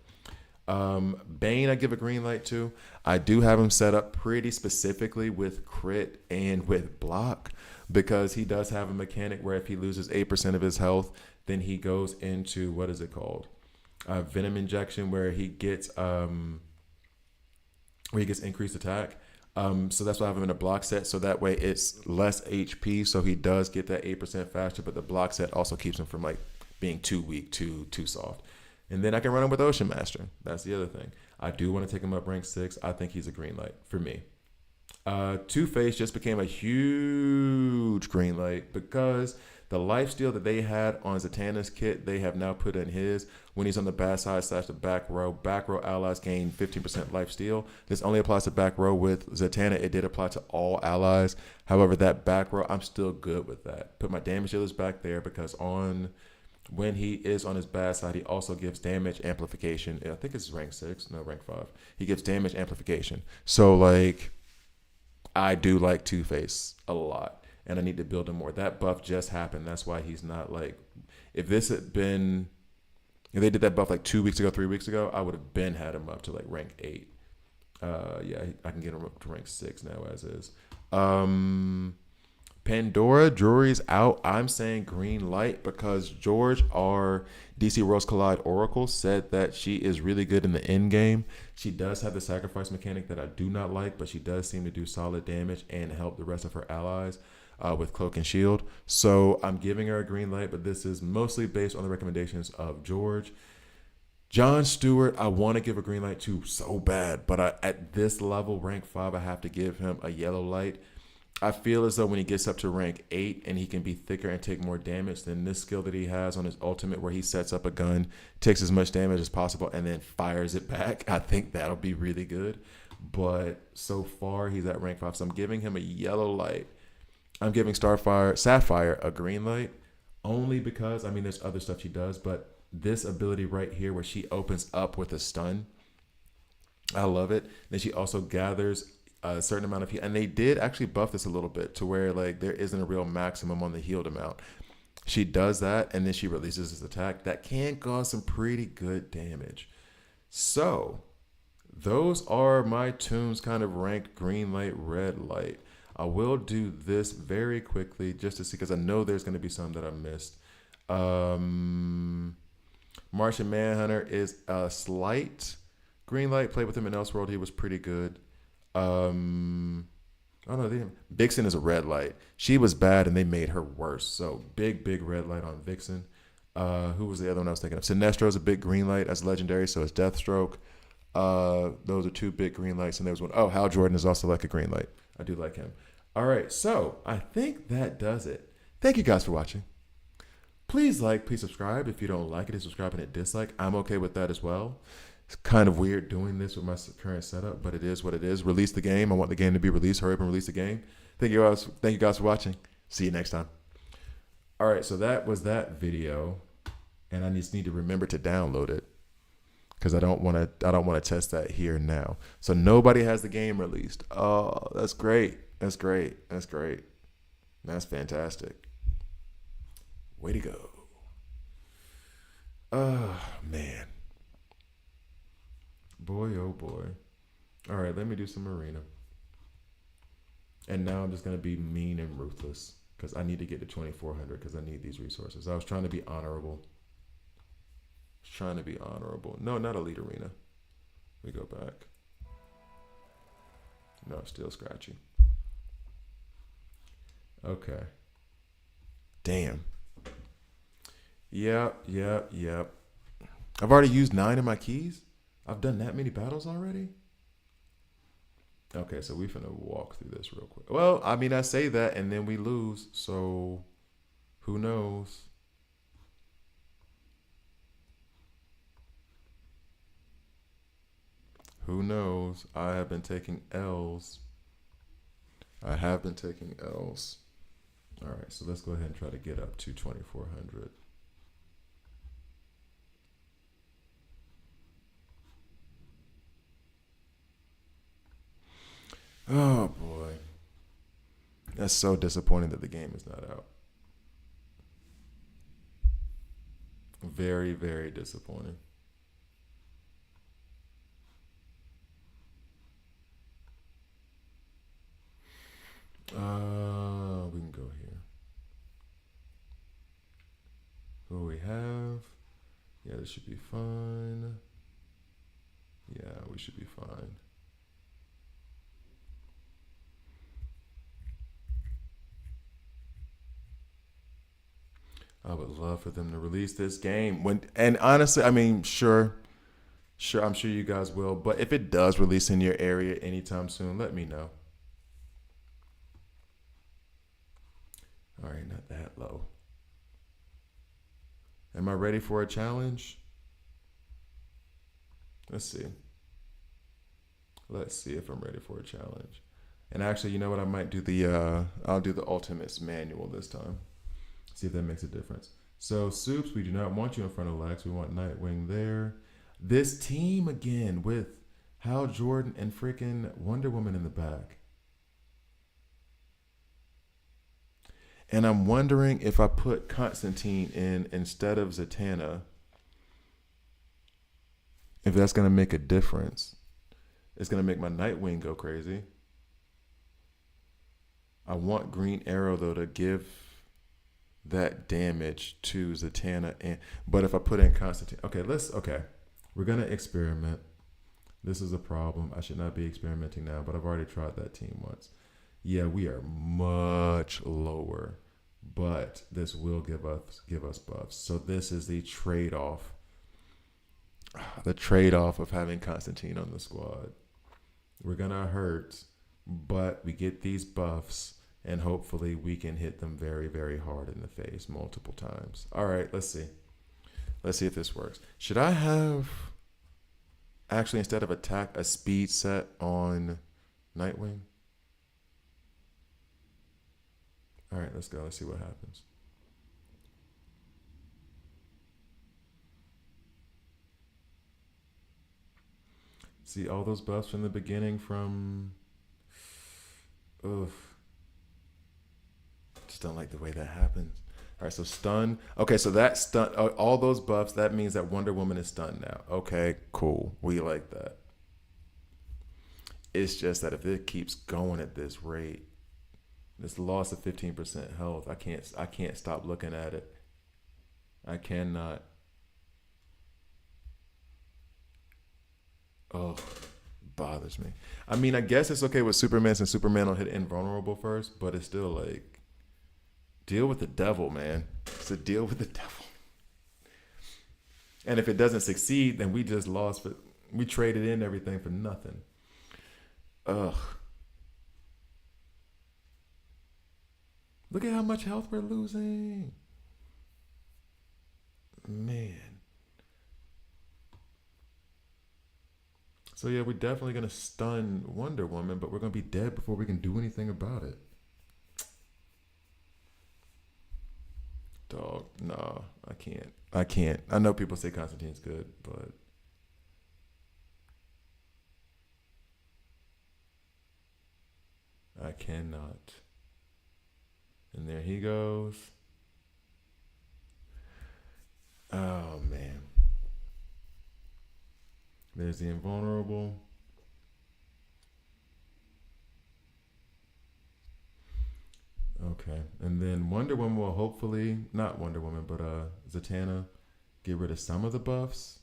Bane, I give a green light to. I do have him set up pretty specifically with crit and with block, because he does have a mechanic where if he loses 8% of his health, then he goes into, what is it called? Venom injection, where he gets increased attack. So that's why I have him in a block set. So that way it's less HP. So he does get that 8% faster, but the block set also keeps him from like being too weak, too soft. And then I can run him with Ocean Master. That's the other thing. I do want to take him up rank 6. I think he's a green light for me. Two-Face just became a huge green light because the lifesteal that they had on Zatanna's kit, they have now put in his. When he's on the bad side / the back row allies gain 15% lifesteal. This only applies to back row with Zatanna. It did apply to all allies. However, that back row, I'm still good with that. Put my damage dealers back there because when he is on his bad side, he also gives damage amplification. I think it's rank 6, no, rank 5. He gives damage amplification. So, like, I do like Two-Face a lot, and I need to build him more. That buff just happened. That's why he's not, like, if they did that buff, like, 2 weeks ago, 3 weeks ago, I would have had him up to, like, rank 8. Yeah, I can get him up to rank 6 now as is. Pandora, Jury's out. I'm saying green light because George R. DC Rose Collide Oracle said that she is really good in the end game. She does have the sacrifice mechanic that I do not like, but she does seem to do solid damage and help the rest of her allies with Cloak and Shield. So I'm giving her a green light, but this is mostly based on the recommendations of George. John Stewart, I want to give a green light to so bad, but at this level, rank 5, I have to give him a yellow light. I feel as though when he gets up to rank 8 and he can be thicker and take more damage, then this skill that he has on his ultimate where he sets up a gun, takes as much damage as possible, and then fires it back, I think that'll be really good. But so far, he's at rank 5, so I'm giving him a yellow light. I'm giving Sapphire a green light, only because, there's other stuff she does, but this ability right here where she opens up with a stun, I love it. Then she also gathers a certain amount of heal, and they did actually buff this a little bit to where like there isn't a real maximum on the healed amount. She does that, and then she releases this attack that can cause some pretty good damage. So those are my tunes kind of ranked green light, red light. I will do this very quickly just to see because I know there's going to be some that I missed. Um, Martian Manhunter is a slight green light. Played with him in Elseworld. He was pretty good. Um, oh no, Vixen is a red light. She was bad and they made her worse. So big red light on Vixen. Who was the other one I was thinking of? Sinestro is a big green light as legendary, so it's Deathstroke. Those are two big green lights, and there was one. Oh, Hal Jordan is also like a green light. I do like him. All right, so I think that does it. Thank you guys for watching. Please like, please subscribe. If you don't like it, subscribe and hit dislike. I'm okay with that as well. It's kind of weird doing this with my current setup, but it is what it is. Release the game. I want the game to be released. Hurry up and release the game. Thank you guys. Thank you guys for watching. See you next time. All right, so that was that video, and I just need to remember to download it because I don't want to test that here now. So nobody has the game released. Oh, that's great. That's great. That's great. That's fantastic. Way to go. Oh man. Boy, oh boy. All right, let me do some arena. And now I'm just gonna be mean and ruthless because I need to get to 2400 because I need these resources. I was trying to be honorable. No, not Elite Arena. We go back. No, still scratchy. Okay. Damn. Yep. I've already used 9 of my keys. I've done that many battles already. Okay, so we finna walk through this real quick. Well, I mean, I say that and then we lose, so who knows? Who knows? I have been taking L's. All right, so let's go ahead and try to get up to 2400. Oh boy. That's so disappointing that the game is not out. Very, very disappointing. We can go here. Who do we have? Yeah, this should be fine. Yeah, we should be fine. I would love for them to release this game. And honestly, I mean, sure, I'm sure you guys will. But if it does release in your area anytime soon, let me know. All right, not that low. Am I ready for a challenge? Let's see. Let's see if I'm ready for a challenge. And actually, you know what? I might do I'll do the Ultimates manual this time. See if that makes a difference. So, Soups, we do not want you in front of Lex. We want Nightwing there. This team again with Hal Jordan and freaking Wonder Woman in the back. And I'm wondering if I put Constantine in instead of Zatanna, if that's going to make a difference. It's going to make my Nightwing go crazy. I want Green Arrow, though, to give that damage to Zatanna. But if I put in Constantine... Okay, we're going to experiment. This is a problem. I should not be experimenting now, but I've already tried that team once. Yeah, we are much lower, but this will give us buffs. So this is the trade-off. The trade-off of having Constantine on the squad. We're gonna hurt, but we get these buffs, and hopefully we can hit them very, very hard in the face multiple times. All right, let's see. Let's see if this works. Should I have actually instead of attack a speed set on Nightwing? All right, let's go. Let's see what happens. See all those buffs from the beginning from... Oof. Just don't like the way that happens. All right, so stun. Okay, so that stun, all those buffs, that means that Wonder Woman is stunned now. Okay, cool. We like that. It's just that if it keeps going at this rate, this loss of 15% health, I can't stop looking at it. I cannot. Oh, bothers me. I mean, I guess it's okay with Superman since Superman will hit invulnerable first, but it's still like deal with the devil, man. It's a deal with the devil. And if it doesn't succeed, then we just lost. But we traded in everything for nothing. Ugh. Look at how much health we're losing, man. So yeah, we're definitely gonna stun Wonder Woman, but we're gonna be dead before we can do anything about it. Dog, nah, I can't. I can't. I know people say Constantine's good, but I cannot. And there he goes. Oh man. There's the invulnerable. Okay. And then Wonder Woman will hopefully, not Wonder Woman, but Zatanna get rid of some of the buffs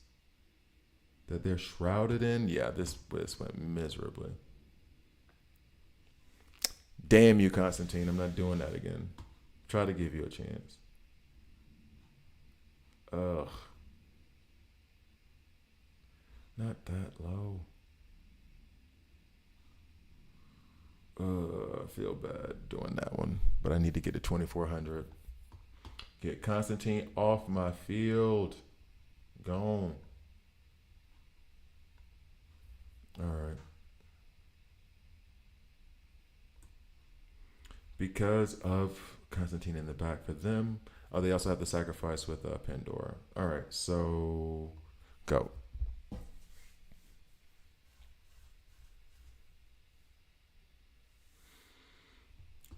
that they're shrouded in. Yeah, this went miserably. Damn you, Constantine. I'm not doing that again. Try to give you a chance. Ugh. Not that low. I feel bad doing that one. But I need to get to 2400. Get Constantine off my field. Gone. All right. Because of Constantine in the back for them. Oh, they also have the sacrifice with Pandora. All right, so go.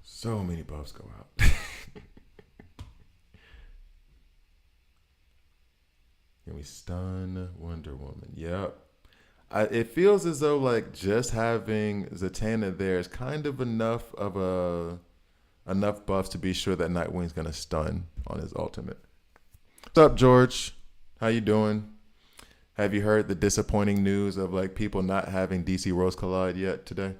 So many buffs go out. Can we stun Wonder Woman? Yep. It feels as though like just having Zatanna there is kind of enough buffs to be sure that Nightwing's gonna stun on his ultimate. What's up, George? How you doing? Have you heard the disappointing news of like people not having DC Rose Collide yet today?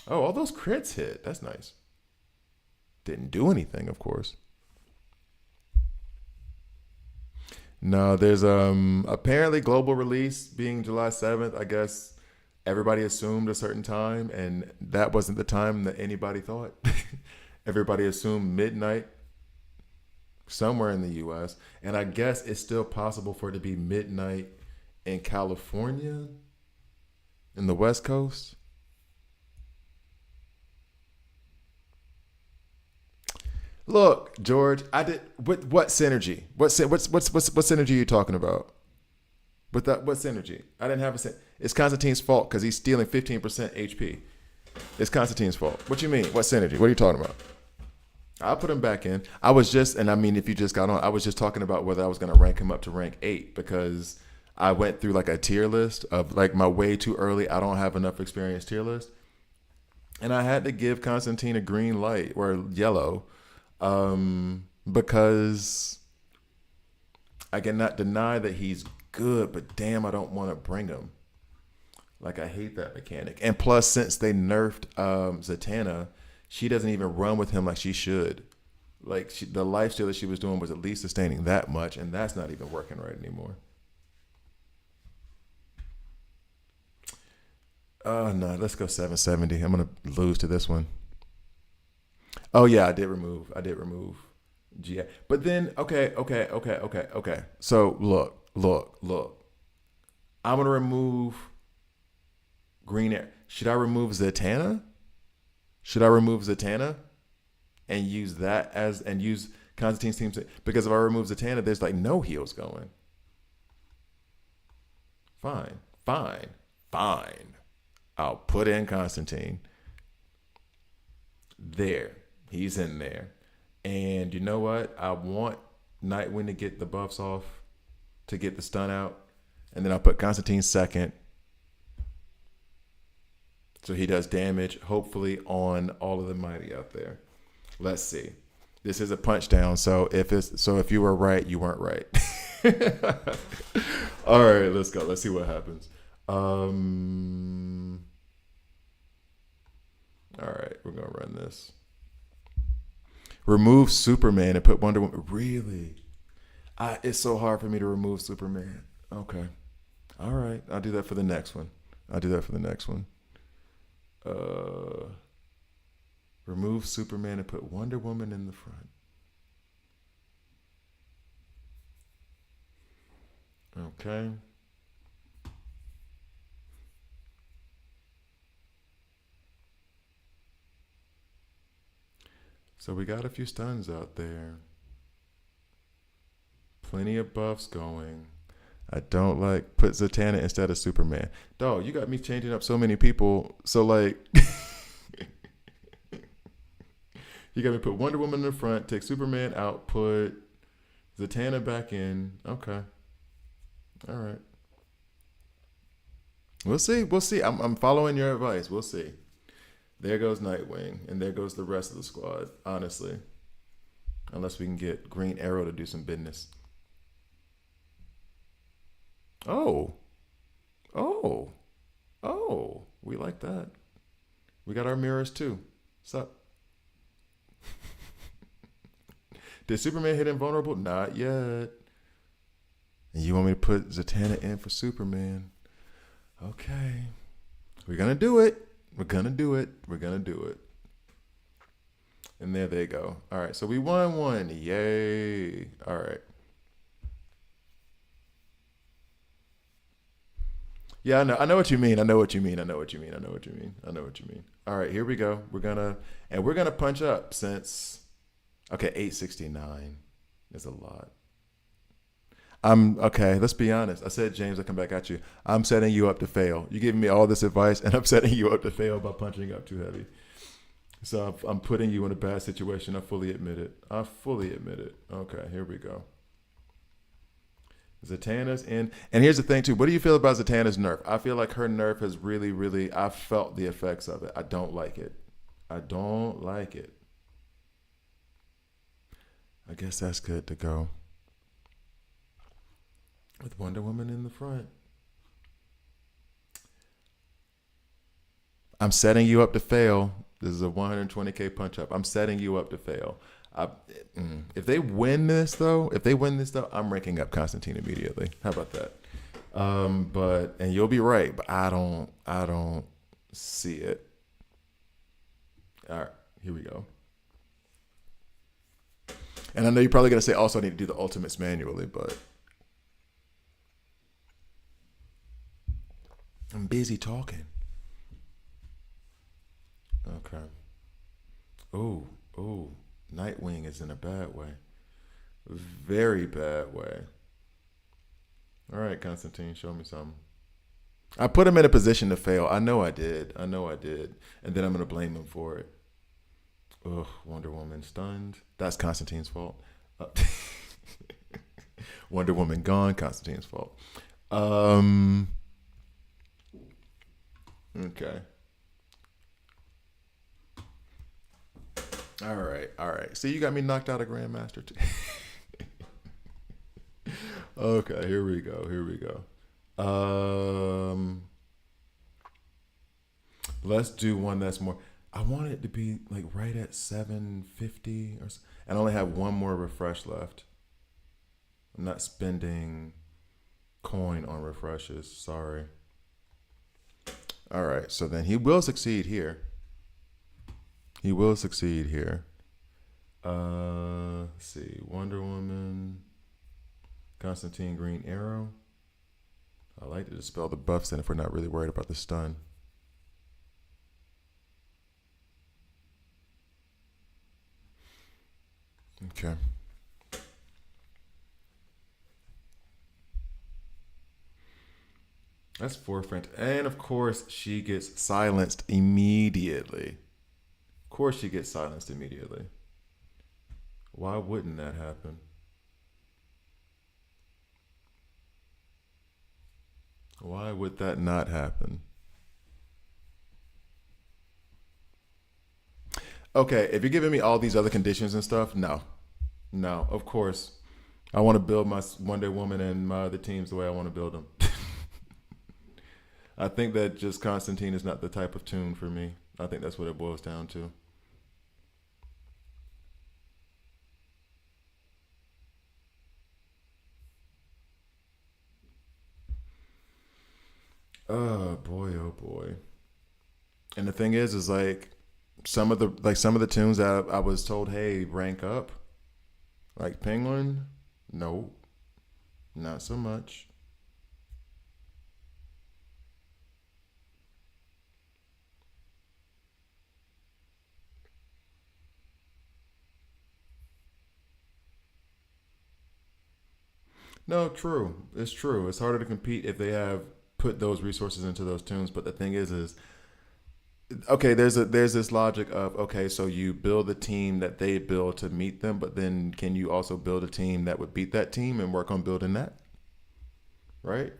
Oh, all those crits hit. That's nice. Didn't do anything, of course. No, there's apparently global release being July 7th. I guess everybody assumed a certain time, and that wasn't the time that anybody thought. Everybody assumed midnight somewhere in the US. And I guess it's still possible for it to be midnight in California, in the West Coast. Look, George, I did what synergy? What synergy are you talking about? With that, what synergy? I didn't have a sen- It's Constantine's fault because he's stealing 15% HP. It's Constantine's fault. What you mean? What synergy? What are you talking about? I'll put him back in. I was just, and I mean, if you just got on, I was just talking about whether I was going to rank him up to rank 8 because I went through like a tier list of like my way too early. I don't have enough experience tier list. And I had to give Constantine a green light or yellow because I cannot deny that he's good, but damn, I don't want to bring him. Like, I hate that mechanic. And plus, since they nerfed Zatanna, she doesn't even run with him like she should. Like, the lifesteal that she was doing was at least sustaining that much, and that's not even working right anymore. Oh, no, let's go 770. I'm going to lose to this one. Oh, yeah, I did remove. GA. But then, okay. So, look. I'm going to remove Green Air. Should I remove Zatanna? And use that and use Constantine's team because if I remove Zatanna, there's like no heals going. Fine. I'll put in Constantine. There. He's in there. And you know what? I want Nightwing to get the buffs off, to get the stun out. And then I'll put Constantine second. So he does damage, hopefully, on all of the mighty out there. Let's see. This is a punch down, so if you were right, you weren't right. All right, let's go. Let's see what happens. All right, we're gonna run this. Remove Superman and put Wonder Woman. Really? It's so hard for me to remove Superman. Okay. All right. I'll do that for the next one. Uh, remove Superman and put Wonder Woman in the front. Okay. So we got a few stuns out there. Plenty of buffs going. I don't like put Zatanna instead of Superman. Dog, you got me changing up so many people. So like you got me put Wonder Woman in the front, take Superman out, put Zatanna back in. Okay. All right. We'll see. We'll see. I'm following your advice. We'll see. There goes Nightwing, and there goes the rest of the squad, honestly. Unless we can get Green Arrow to do some business. Oh. Oh. Oh. We like that. We got our mirrors too. Sup? Did Superman hit invulnerable? Not yet. And you want me to put Zatanna in for Superman? Okay. We're going to do it. We're going to do it. And there they go. All right. So we won one. Yay. All right. Yeah, I know what you mean. All right, here we go. We're gonna punch up since 869 is a lot. Okay, let's be honest. I said, James, I come back at you. I'm setting you up to fail. You're giving me all this advice, and I'm setting you up to fail by punching up too heavy. So I'm putting you in a bad situation. I fully admit it. Okay, here we go. Zatanna's in. And here's the thing, too. What do you feel about Zatanna's nerf? I feel like her nerf has really, I felt the effects of it. I don't like it. I guess that's good to go. With Wonder Woman in the front. I'm setting you up to fail. This is a 120K punch up. I'm setting you up to fail. If they win this though, I'm ranking up Constantine immediately. How about that? And you'll be right, but I don't see it. All right, here we go. And I know you're probably gonna say also I need to do the ultimates manually, but I'm busy talking. Okay. Oh. Nightwing is in a bad way. Very bad way. All right, Constantine, show me something. I put him in a position to fail. I know I did. And then I'm going to blame him for it. Ugh, Wonder Woman stunned. That's Constantine's fault. Wonder Woman gone. Constantine's fault. Okay. All right. See, you got me knocked out of Grandmaster too. Okay, here we go. Let's do one that's more. I want it to be like right at 750 and I only have one more refresh left. I'm not spending coin on refreshes. Sorry. All right, so then he will succeed here. Let's see. Wonder Woman. Constantine Green Arrow. I like to dispel the buffs then if we're not really worried about the stun. Okay. That's forefront. And of course, she gets silenced immediately. Why wouldn't that happen? Why would that not happen? Okay, if you're giving me all these other conditions and stuff, no, no, of course. I want to build my Wonder Woman and my other teams the way I want to build them. I think that just Constantine is not the type of tune for me. I think that's what it boils down to. Oh boy, oh boy. And the thing is like some of the tunes that I was told, hey, rank up, like Penguin, no, not so much. No, true. It's true. It's harder to compete if they have put those resources into those tunes. But the thing is okay. There's this logic of okay, so you build a team that they build to meet them, but then can you also build a team that would beat that team and work on building that, right?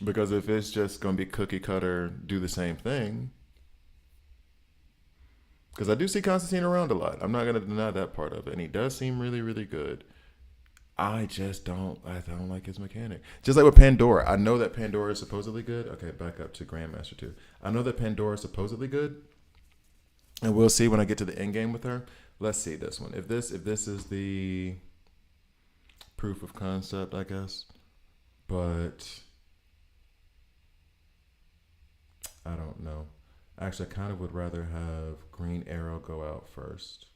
Because if it's just gonna be cookie cutter, do the same thing. Because I do see Constantine around a lot. I'm not gonna deny that part of it, and he does seem really, really good. I just don't. I don't like his mechanic. Just like with Pandora, I know that Pandora is supposedly good. Okay, back up to Grandmaster 2. I know that Pandora is supposedly good, and we'll see when I get to the end game with her. Let's see this one. If this is the proof of concept, I guess. But I don't know. Actually, I kind of would rather have Green Arrow go out first.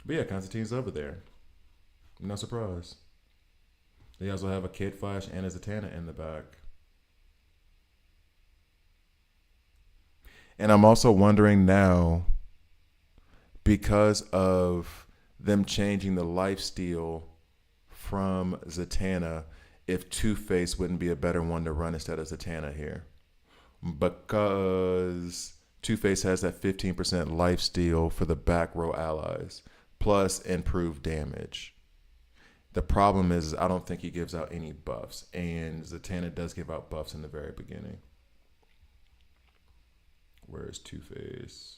But yeah, Constantine's over there. No surprise. They also have a Kid Flash and a Zatanna in the back. And I'm also wondering now, because of them changing the life steal from Zatanna, if Two Face wouldn't be a better one to run instead of Zatanna here. Because Two Face has that 15% life steal for the back row allies, plus improved damage. The problem is, I don't think he gives out any buffs, and Zatanna does give out buffs in the very beginning. Where's Two Face?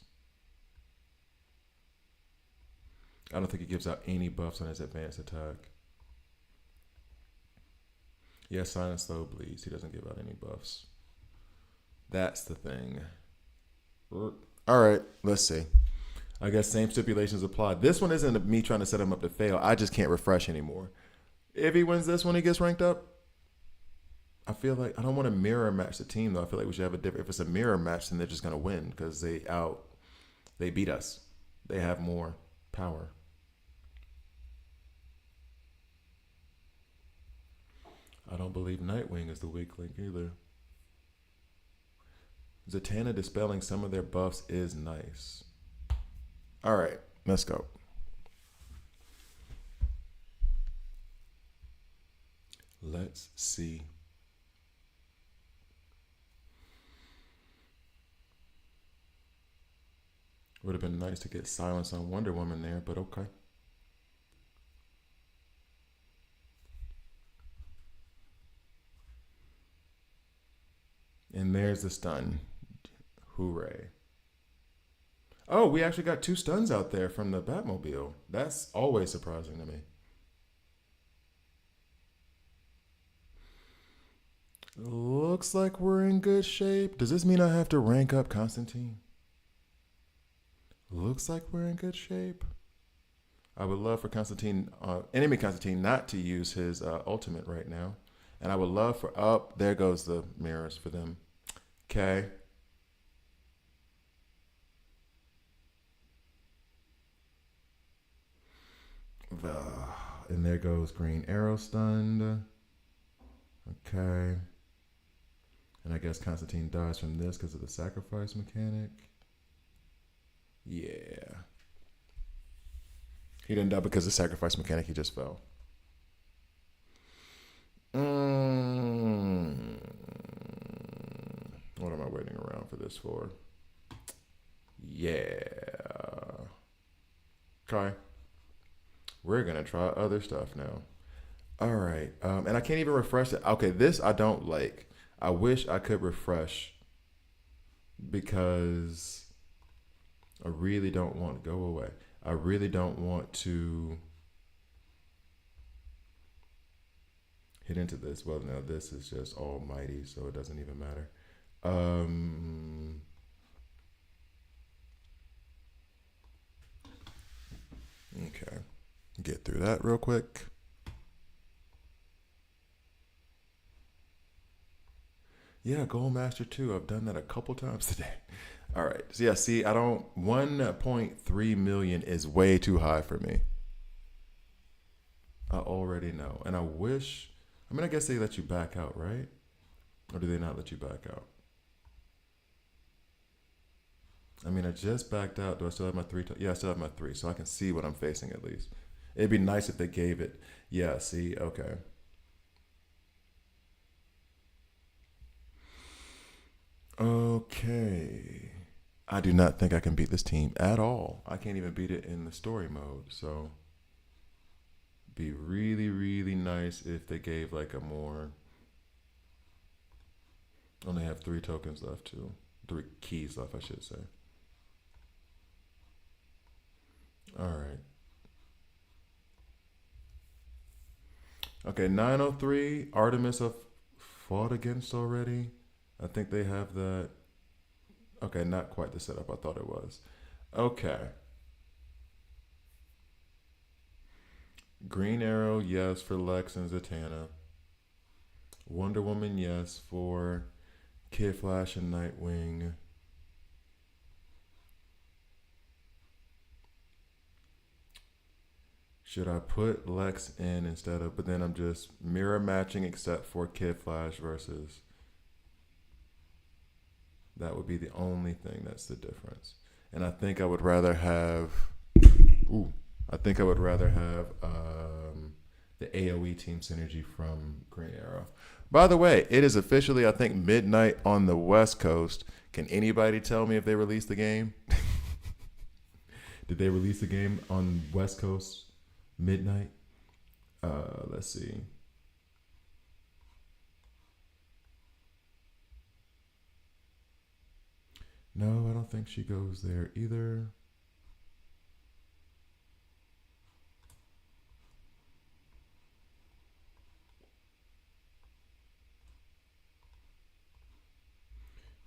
I don't think he gives out any buffs on his advanced attack. Yeah, Silent Slow Bleeds. He doesn't give out any buffs. That's the thing. All right, let's see. I guess same stipulations apply. This one isn't me trying to set him up to fail. I just can't refresh anymore. If he wins this one, he gets ranked up. I feel like I don't want to mirror match the team though. I feel like we should have a different. If it's a mirror match, then they're just gonna win because they beat us. They have more power. I don't believe Nightwing is the weak link either. Zatanna dispelling some of their buffs is nice. All right, let's go. Let's see. Would have been nice to get silence on Wonder Woman there, but okay. And there's the stun. Hooray. Oh, we actually got two stuns out there from the Batmobile. That's always surprising to me. Looks like we're in good shape. Does this mean I have to rank up Constantine? Looks like we're in good shape. I would love for Constantine, enemy Constantine, not to use his ultimate right now. And I would love for, oh, there goes the mirrors for them. Okay. The, and there goes Green Arrow stunned. Okay. And I guess Constantine dies from this because of the sacrifice mechanic. Yeah. He didn't die because of the sacrifice mechanic. He just fell. Mm. What am I waiting around for this for? Yeah. Okay. We're going to try other stuff now. All right. And I can't even refresh it. Okay, this I don't like. I wish I could refresh because I really don't want to go away. I really don't want to hit into this. Well, now this is just almighty, so it doesn't even matter. Um, okay, get through that real quick. Yeah, Goldmaster 2. I've done that a couple times today. All right. So yeah, see, I don't 1.3 million is way too high for me. I already know. And I wish I mean I guess they let you back out, right? Or do they not let you back out? I mean I just backed out. Do I still have my three? Yeah, I still have my three, so I can see what I'm facing at least. It'd be nice if they gave it. Yeah, see, okay. Okay. I do not think I can beat this team at all. I can't even beat it in the story mode. So be really, really nice if they gave like a more. Only have three tokens left too. Three keys left, I should say. All right. Okay, 903. Artemis I've fought against already. I think they have that. Okay, not quite the setup I thought it was. Okay. Green Arrow, yes, for Lex and Zatanna. Wonder Woman, yes, for Kid Flash and Nightwing. Should I put Lex in instead of, but then I'm just mirror matching except for Kid Flash versus, that would be the only thing that's the difference. And I think I would rather have, ooh, I think I would rather have the AoE team synergy from Green Arrow. By the way, it is officially, I think, midnight on the West Coast. Can anybody tell me if they released the game? Did they release the game on West Coast midnight? Let's see. No, I don't think she goes there either.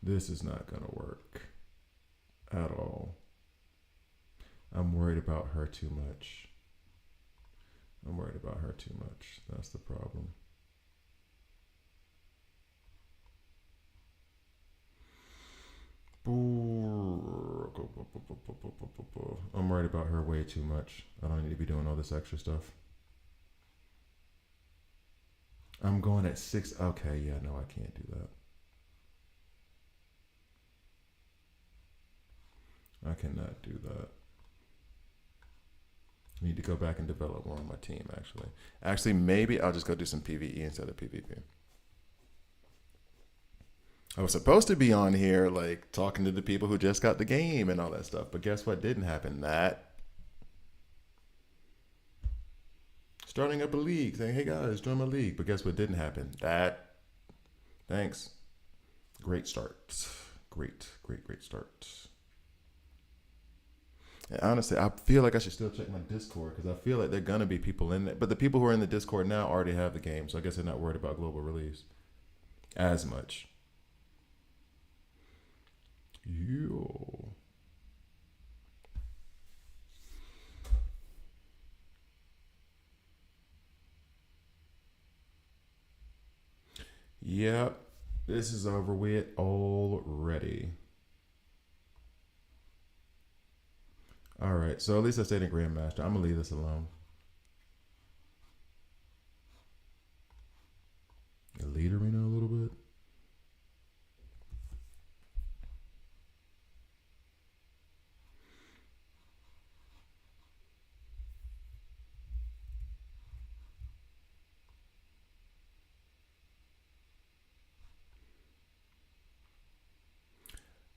This is not going to work at all. I'm worried about her too much. I'm worried about her too much. That's the problem. I'm worried about her way too much. I don't need to be doing all this extra stuff. I'm going at 6. Okay, yeah, no, I can't do that. I cannot do that. I need to go back and develop more on my team, actually. Actually, maybe I'll just go do some PvE instead of PvP. I was supposed to be on here, like, talking to the people who just got the game and all that stuff. But guess what didn't happen? That. Starting up a league, saying, hey guys, join my league. But guess what didn't happen? That. Thanks. Great start. Great, great, great start. And honestly, I feel like I should still check my Discord because I feel like there are gonna be people in there. But the people who are in the Discord now already have the game, so I guess they're not worried about global release as much. Yo. Yep, this is over with already. All right, so at least I stayed in Grandmaster. I'm gonna leave this alone. Elite Arena a little bit.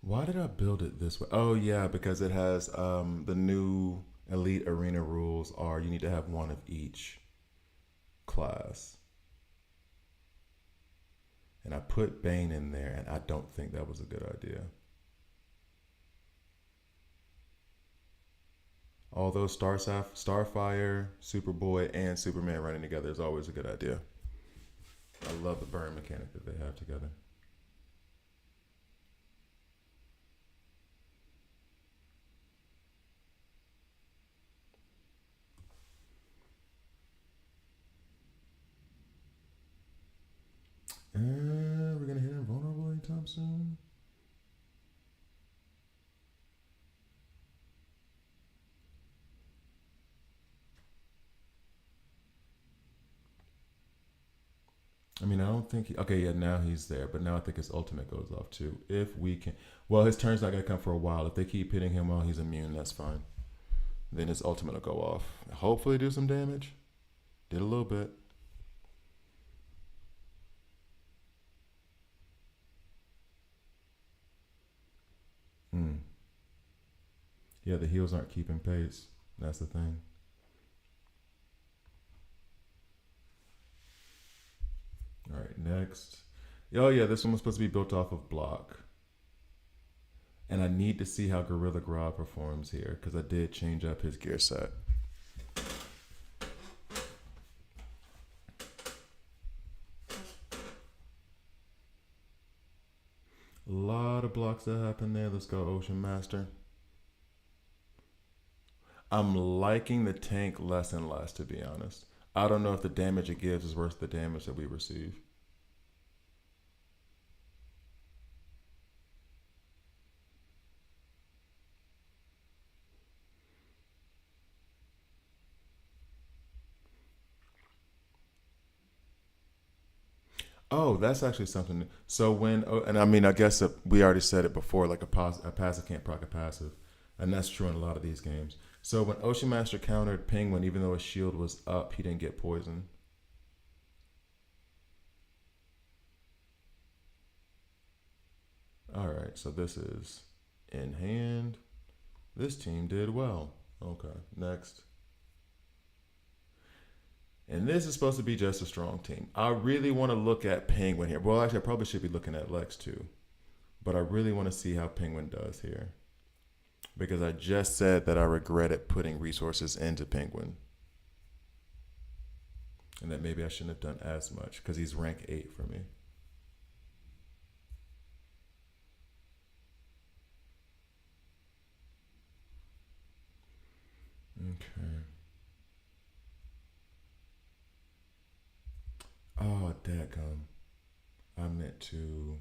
Why did I build it this way? Oh yeah, because it has the new Elite Arena rules are you need to have one of each class. And I put Bane in there, and I don't think that was a good idea. Although Starfire, Superboy, and Superman running together is always a good idea. I love the burn mechanic that they have together. We're gonna hit invulnerable anytime soon. I mean, I don't think. Okay, yeah, now he's there, but now I think his ultimate goes off too. If we can, well, his turn's not gonna come for a while. If they keep hitting him while he's immune, that's fine. Then his ultimate will go off. Hopefully, do some damage. Did a little bit. Hmm. Yeah, the heals aren't keeping pace. That's the thing. All right, next. Oh yeah, this one was supposed to be built off of block. And I need to see how Gorilla Grodd performs here because I did change up his gear set. A lot of blocks that happen there. Let's go, Ocean Master. I'm liking the tank less and less, to be honest. I don't know if the damage it gives is worth the damage that we receive. Oh, that's actually something. So when, oh, and I mean, I guess we already said it before, like a passive can't proc a passive, and that's true in a lot of these games. So when Ocean Master countered Penguin, even though his shield was up, he didn't get poisoned. All right, so this is in hand. This team did well. Okay, next. And this is supposed to be just a strong team. I really want to look at Penguin here. Well, actually, I probably should be looking at Lex too. But I really want to see how Penguin does here. Because I just said that I regretted putting resources into Penguin. And that maybe I shouldn't have done as much because he's rank 8 for me. Okay. Oh, dadgum. I meant to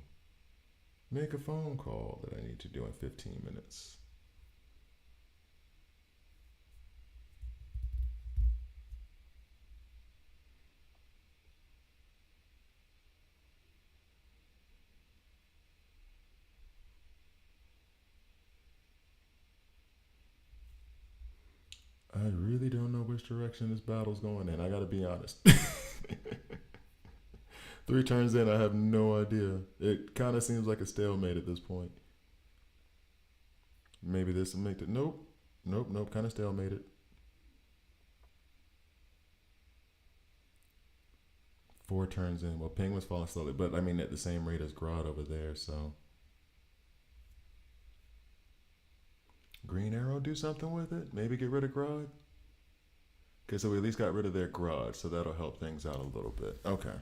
make a phone call that I need to do in 15 minutes. I really don't know which direction this battle's going in. I gotta be honest. 3 turns in, I have no idea. It kind of seems like a stalemate at this point. Maybe this will make it. Nope. Nope, nope. Kind of stalemated. 4 turns in. Well, Penguin's falling slowly, but I mean at the same rate as Grodd over there, so. Green Arrow do something with it? Maybe get rid of Grodd? Okay, so we at least got rid of their Grodd, so that'll help things out a little bit. Okay.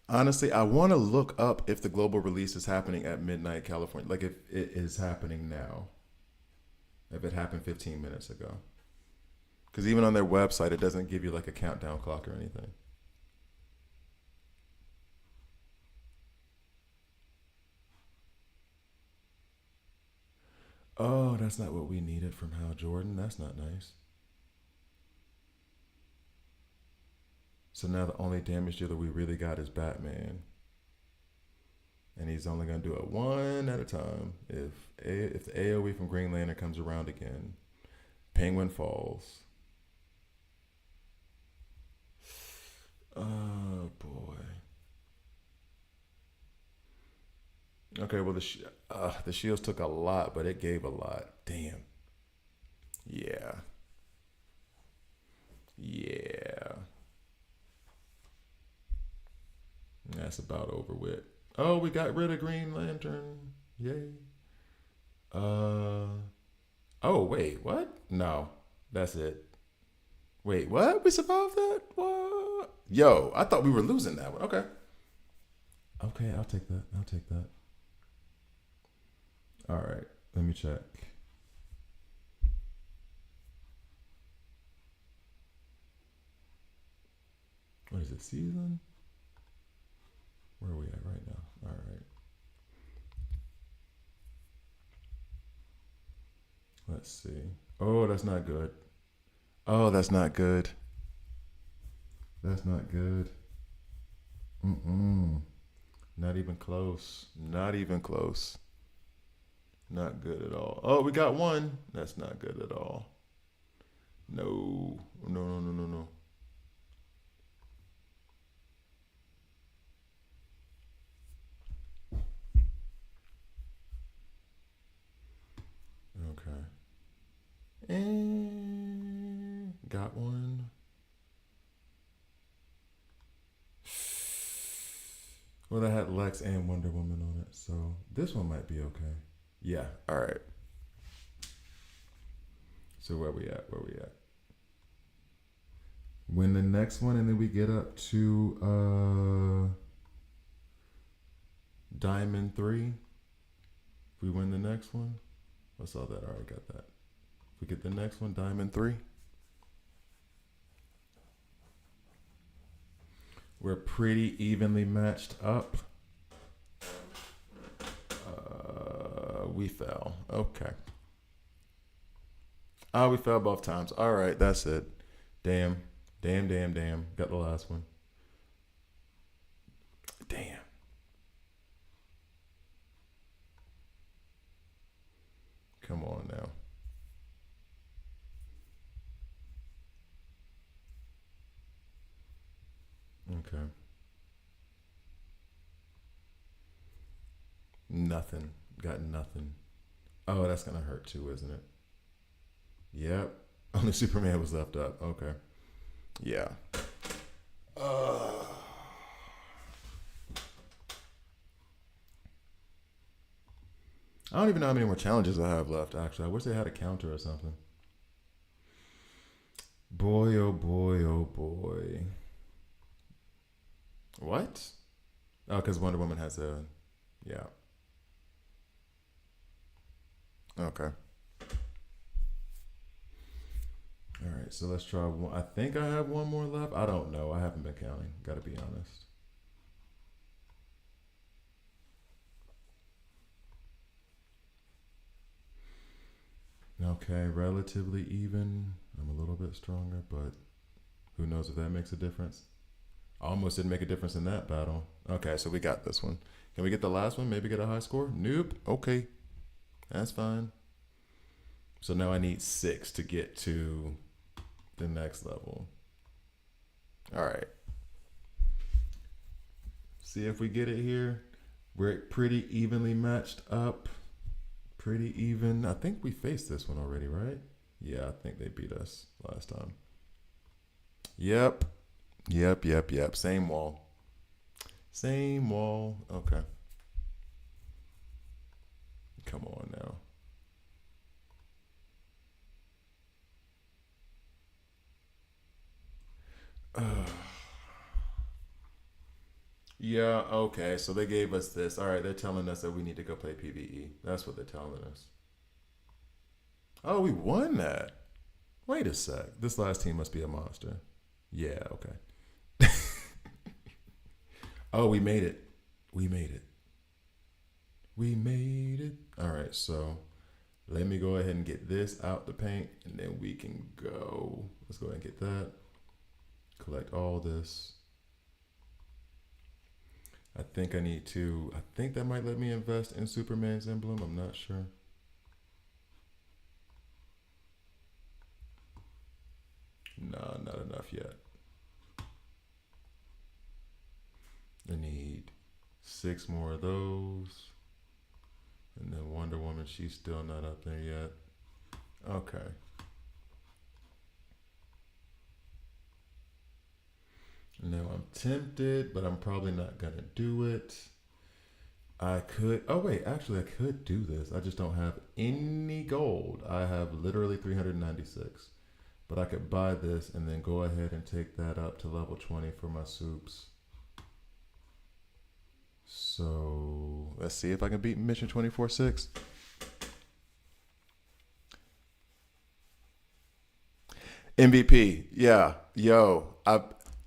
Honestly, I want to look up if the global release is happening at midnight California. Like if it is happening now. If it happened 15 minutes ago. Because even on their website, it doesn't give you like a countdown clock or anything. Oh, that's not what we needed from Hal Jordan. That's not nice. So now the only damage dealer we really got is Batman. And he's only going to do it one at a time. If the AoE from Green Lantern comes around again, Penguin falls. Oh boy. Okay, well the shields took a lot, but it gave a lot. Damn. Yeah. Yeah. That's about over with. Oh, we got rid of Green Lantern. Yay. Uh. Oh wait, what? No, that's it. Wait, what? We survived that? What? Yo, I thought we were losing that one. Okay. Okay, I'll take that. I'll take that. All right. Let me check. What is it? Season? Where are we at right now? All right. Let's see. Oh, that's not good. Oh, that's not good. That's not good. Mm-mm. Not even close. Not even close. Not good at all. Oh, we got one. That's not good at all. No. No, no, no, no, no. Okay. And got one. Well, that had Lex and Wonder Woman on it, so this one might be okay. Yeah. All right. So where we at? Where we at? Win the next one, and then we get up to Diamond 3. If we win the next one, I saw that. I already got that. If we get the next one, Diamond 3. We're pretty evenly matched up. We fell. Okay. Oh, we fell both times. All right, that's it. Damn. Damn, damn, damn. Got the last one. Damn. Come on now. Okay. Nothing. Got nothing. Oh, that's gonna hurt too, isn't it? Yep. Only Superman was left up. Okay. Yeah. Uh, I don't even know how many more challenges I have left. Actually, I wish they had a counter or something. Boy, oh boy, oh boy. What? Oh, because Wonder Woman has a. Yeah. Okay. All right. So let's try one. I think I have one more left. I don't know. I haven't been counting. Got to be honest. Okay. Relatively even. I'm a little bit stronger, but who knows if that makes a difference? Almost didn't make a difference in that battle. Okay, so we got this one. Can we get the last one? Maybe get a high score? Nope. Okay, that's fine. So now I need 6 to get to the next level. All right. See if we get it here. We're pretty evenly matched up. Pretty even. I think we faced this one already, right? Yeah, I think they beat us last time. Yep. Yep, yep, yep. Same wall. Same wall. Okay. Come on now. Yeah, okay. So they gave us this. All right, they're telling us that we need to go play PvE. That's what they're telling us. Oh, we won that. Wait a sec. This last team must be a monster. Yeah, okay. Oh, we made it. We made it. We made it. All right, so let me go ahead and get this out the paint and then we can go. Let's go ahead and get that. Collect all this. I think I need to. I think that might let me invest in Superman's emblem. I'm not sure. Nah, not enough yet. I need 6 more of those. And then Wonder Woman, she's still not up there yet. Okay. Now I'm tempted, but I'm probably not gonna do it. I could. Oh wait, actually, I could do this. I just don't have any gold. I have literally 396. But I could buy this and then go ahead and take that up to level 20 for my soups. So let's see if I can beat mission 24/6. MVP, yeah, yo,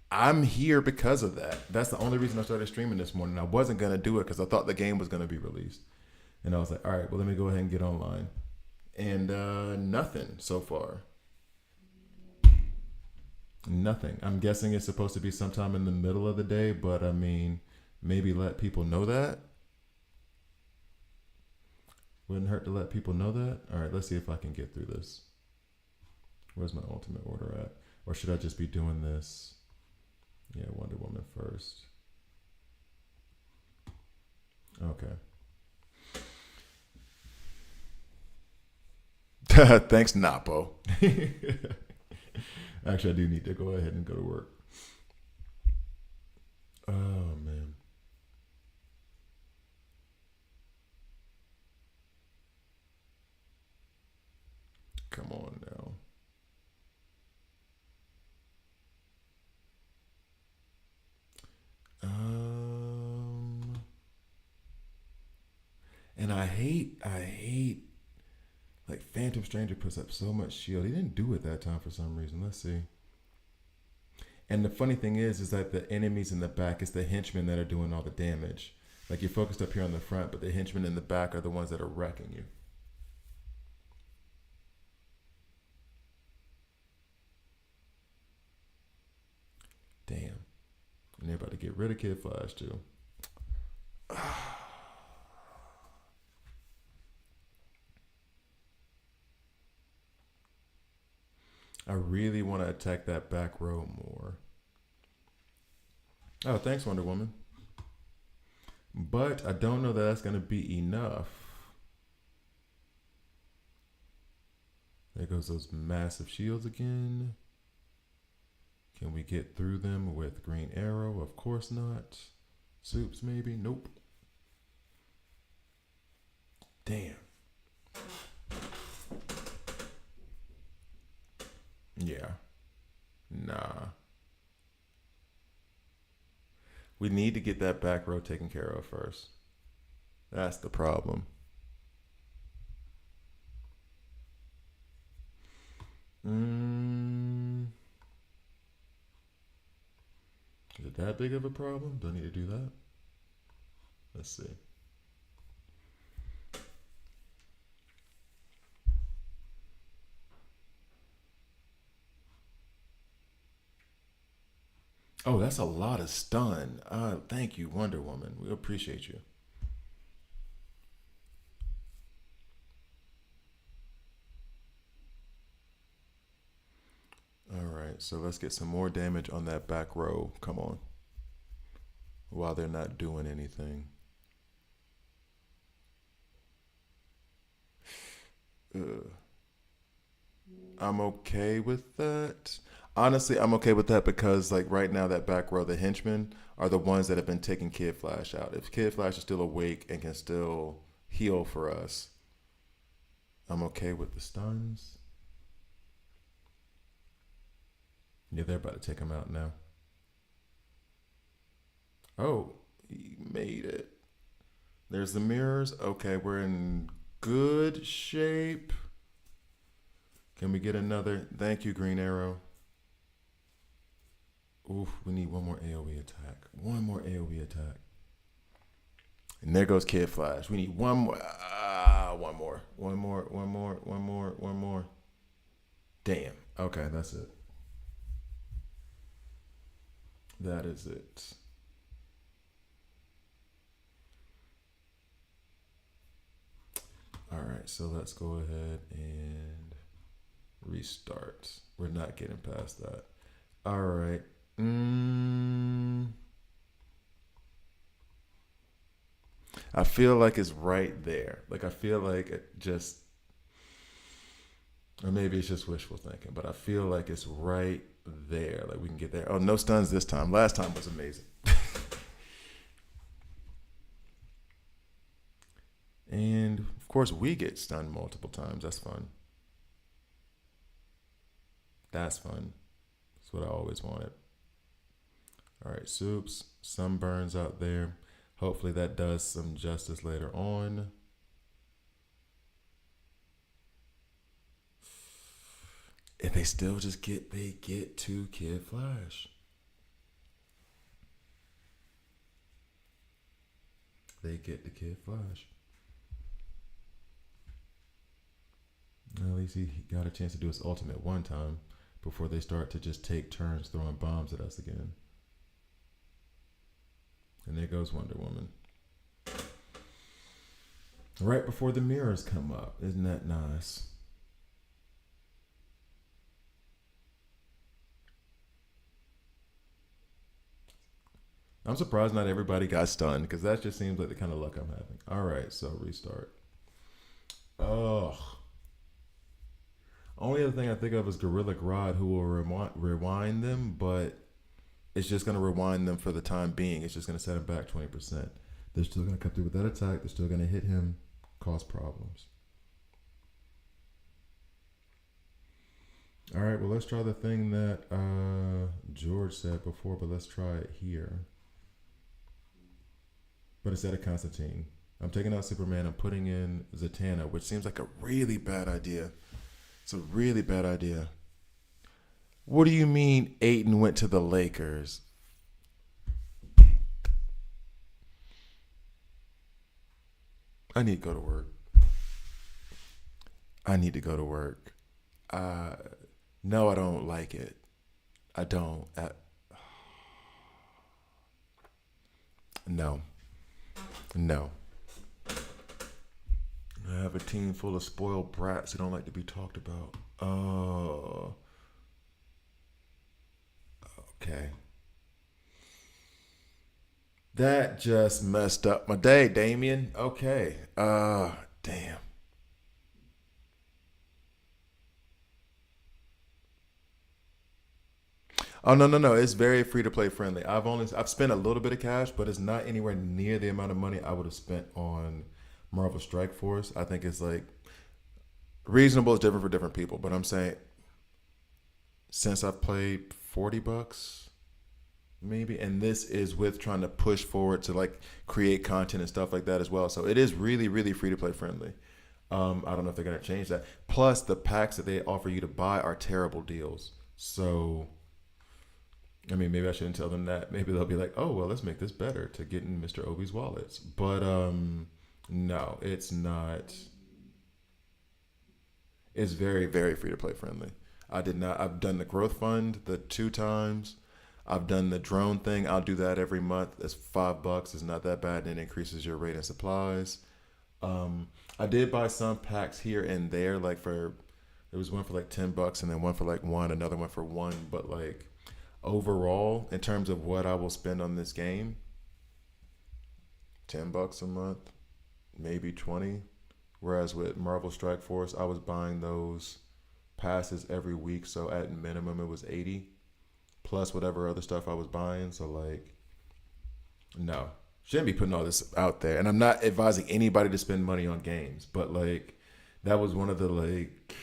I'm here because of that. That's the only reason I started streaming this morning. I wasn't gonna do it because I thought the game was gonna be released, and I was like, all right, well, let me go ahead and get online, and nothing so far. Nothing. I'm guessing it's supposed to be sometime in the middle of the day, but I mean, maybe let people know that. Wouldn't hurt to let people know that. All right, let's see if I can get through this. Where's my ultimate order at? Or should I just be doing this? Yeah, Wonder Woman first. Okay. Thanks, Napo. Actually, I do need to go ahead and go to work. Oh, man. Come on now. And I hate, like Phantom Stranger puts up so much shield. He didn't do it that time for some reason. Let's see. And the funny thing is that the enemies in the back, it's the henchmen that are doing all the damage. Like you're focused up here on the front, but the henchmen in the back are the ones that are wrecking you. Damn. And they're about to get rid of Kid Flash too. I really want to attack that back row more. Oh, thanks, Wonder Woman. But I don't know that that's going to be enough. There goes those massive shields again. Can we get through them with Green Arrow? Of course not. Soups, maybe? Nope. Damn. Yeah. Nah. We need to get that back row taken care of first. That's the problem. Is it that big of a problem? Do I need to do that? Let's see. Oh, that's a lot of stun. Thank you, Wonder Woman. We appreciate you. All right, so let's get some more damage on that back row. Come on. While they're not doing anything. I'm okay with that. Honestly, I'm okay with that because, like, right now, that back row, the henchmen are the ones that have been taking Kid Flash out. If Kid Flash is still awake and can still heal for us, I'm okay with the stuns. Yeah, they're about to take him out now. Oh, he made it. There's the mirrors. Okay, we're in good shape. Can we get another? Thank you, Green Arrow. Oof, we need one more AoE attack. One more AoE attack. And there goes Kid Flash. We need one more. One more. One more. One more. One more. One more. Damn. Okay, that's it. That is it. All right, so let's go ahead and restart. We're not getting past that. All right. I feel like it's right there. Like I feel like it just, or maybe it's just wishful thinking, but I feel like it's right there. Like we can get there. Oh, no stuns this time. Last time was amazing. And of course, we get stunned multiple times. That's fun. That's fun. That's what I always wanted. All right, Soups, sunburns out there. Hopefully that does some justice later on. If they still just get to Kid Flash. They get to Kid Flash. At least he got a chance to do his ultimate one time before they start to just take turns throwing bombs at us again. And there goes Wonder Woman. Right before the mirrors come up. Isn't that nice? I'm surprised not everybody got stunned because that just seems like the kind of luck I'm having. All right, so restart. Ugh. Only other thing I think of is Gorilla Grodd, who will rewind them, but it's just going to rewind them for the time being. It's just going to set him back 20%. They're still going to come through with that attack. They're still going to hit him, cause problems. All right, well, let's try the thing that George said before, but let's try it here. But instead of Constantine, I'm taking out Superman. I'm putting in Zatanna, which seems like a really bad idea. It's a really bad idea. What do you mean Ayton went to the Lakers? I need to go to work. I need to go to work. No, I don't like it. I don't. No. No. I have a team full of spoiled brats who don't like to be talked about. Oh. Okay. That just messed up my day, Damien. Okay. Damn. Oh no, no, no. It's very free to play friendly. I've spent a little bit of cash, but it's not anywhere near the amount of money I would have spent on Marvel Strike Force. I think it's like reasonable is different for different people, but I'm saying since I've played $40 maybe, and this is with trying to push forward to like create content and stuff like that as well. So it is really, really free to play friendly. I don't know if they're gonna change that. Plus, the packs that they offer you to buy are terrible deals. So, I mean, maybe I shouldn't tell them that. Maybe they'll be like, "Oh, well, let's make this better to get in Mr. Obi's wallets." But no, it's not. It's very, very free to play friendly. I did not. I've done the growth fund the two times. I've done the drone thing. I'll do that every month. It's $5. It's not that bad, and it increases your rate and supplies. I did buy some packs here and there. Like for there was one for like $10, and then one for like one, another one for one. But like overall, in terms of what I will spend on this game, $10 a month, maybe 20. Whereas with Marvel Strike Force, I was buying those passes every week, so at minimum it was 80 plus whatever other stuff I was buying. So like, no, shouldn't be putting all this out there. And I'm not advising anybody to spend money on games, but like that was one of the like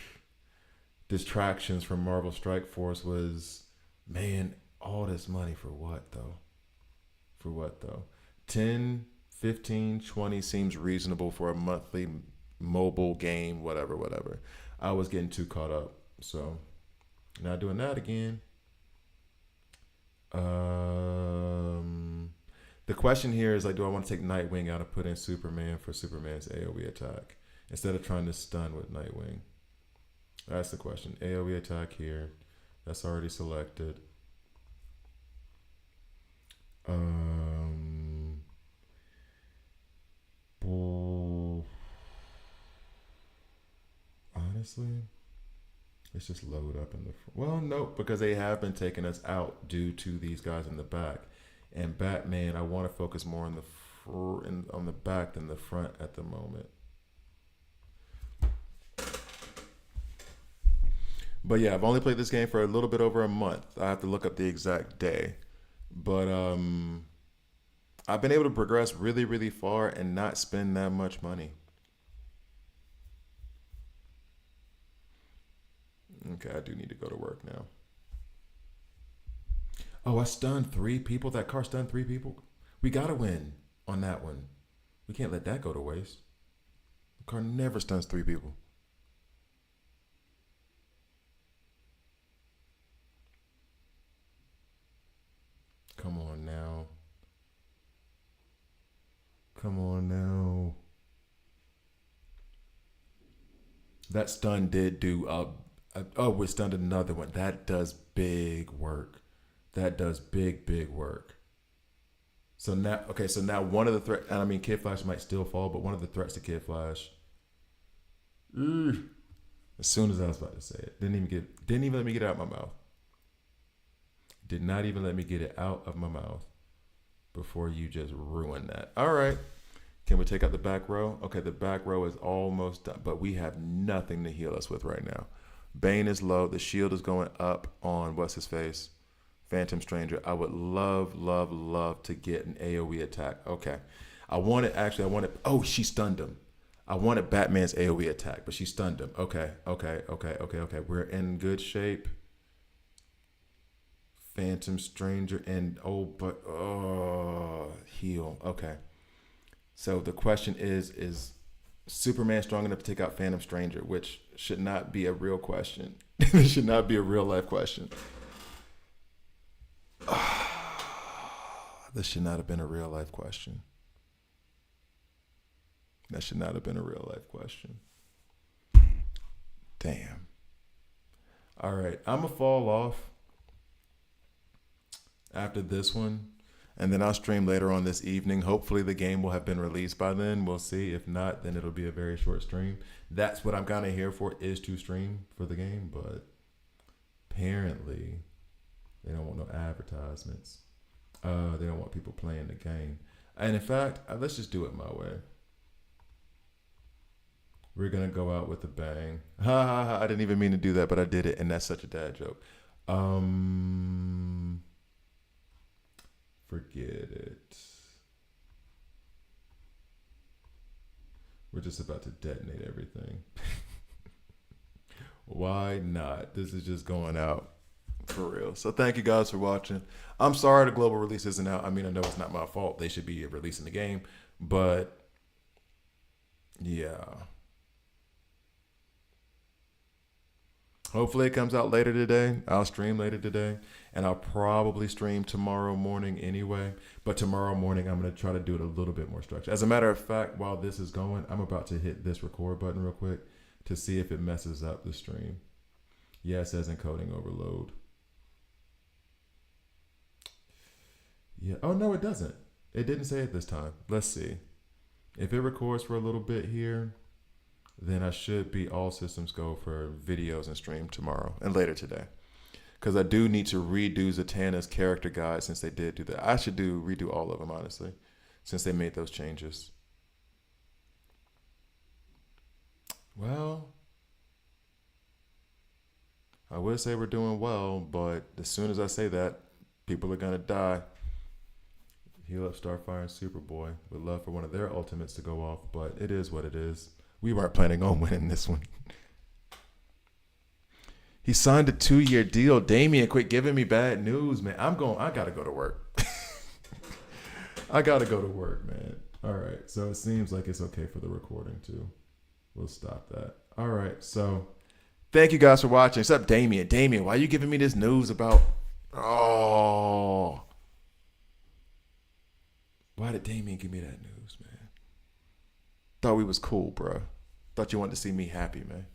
distractions from Marvel Strike Force was, man, all this money for what though? For what though? 10, 15, 20 seems reasonable for a monthly mobile game, whatever, whatever. I was getting too caught up. So not doing that again. The question here is like, do I want to take Nightwing out and put in Superman for Superman's AoE attack instead of trying to stun with Nightwing? That's the question. AoE attack here. That's already selected. Honestly, let's just load up in the well, no, because they have been taking us out due to these guys in the back. And Batman, I want to focus more on on the back than the front at the moment. But yeah, I've only played this game for a little bit over a month. I have to look up the exact day. But I've been able to progress really, really far and not spend that much money. Okay, I do need to go to work now. Oh, I stunned 3 people. That car stunned 3 people. We gotta win on that one. We can't let that go to waste. The car never stuns 3 people. Come on now. Come on now. That stun did do. Oh, we stunned another one. That does big work. That does big work. So now, okay, so now one of the threats, and I mean, Kid Flash might still fall, but one of the threats to Kid Flash. As soon as I was about to say it, didn't even let me get it out of my mouth. Did not even let me get it out of my mouth before you just ruined that. All right. Can we take out the back row? Okay, the back row is almost done, but we have nothing to heal us with right now. Bane is low. The shield is going up on what's his face? Phantom Stranger. I would love to get an AoE attack. Okay. I wanted, oh, she stunned him. I wanted Batman's AoE attack, but she stunned him. Okay. We're in good shape. Phantom Stranger and heal. Okay. So the question is Superman strong enough to take out Phantom Stranger, which should not be a real question. It should not be a real life question. This should not have been a real life question. That should not have been a real life question. Damn. All right. I'm going to fall off after this one, and then I'll stream later on this evening. Hopefully the game will have been released by then. We'll see. If not, then it'll be a very short stream. That's what I'm kind of here for, is to stream for the game, but apparently they don't want no advertisements. They don't want people playing the game. And in fact, let's just do it my way. We're going to go out with a bang. Ha ha ha. I didn't even mean to do that, but I did it, and that's such a dad joke. Forget it. We're just about to detonate everything. Why not? This is just going out for real. So thank you guys for watching. I'm sorry the global release isn't out. I mean, I know it's not my fault. They should be releasing the game, but yeah. Hopefully it comes out later today. I'll stream later today, and I'll probably stream tomorrow morning anyway. But tomorrow morning, I'm going to try to do it a little bit more structured. As a matter of fact, while this is going, I'm about to hit this record button real quick to see if it messes up the stream. Yeah, it says encoding overload. Yeah. Oh, no, it doesn't. It didn't say it this time. Let's see. If it records for a little bit here, then I should be all systems go for videos and stream tomorrow and later today. Because I do need to redo Zatanna's character guide since they did do that. I should redo all of them, honestly, since they made those changes. Well, I would say we're doing well, but as soon as I say that, people are going to die. Heal up Starfire and Superboy. Would love for one of their ultimates to go off, but it is what it is. We weren't planning on winning this one. He signed a 2-year deal. Damian, quit giving me bad news, man. I gotta go to work. I gotta go to work, man. All right. So it seems like it's okay for the recording too. We'll stop that. All right. So thank you guys for watching. Except Damian. Damian, why are you giving me this news about? Oh. Why did Damian give me that news, man? Thought we was cool, bro. Thought you wanted to see me happy, man.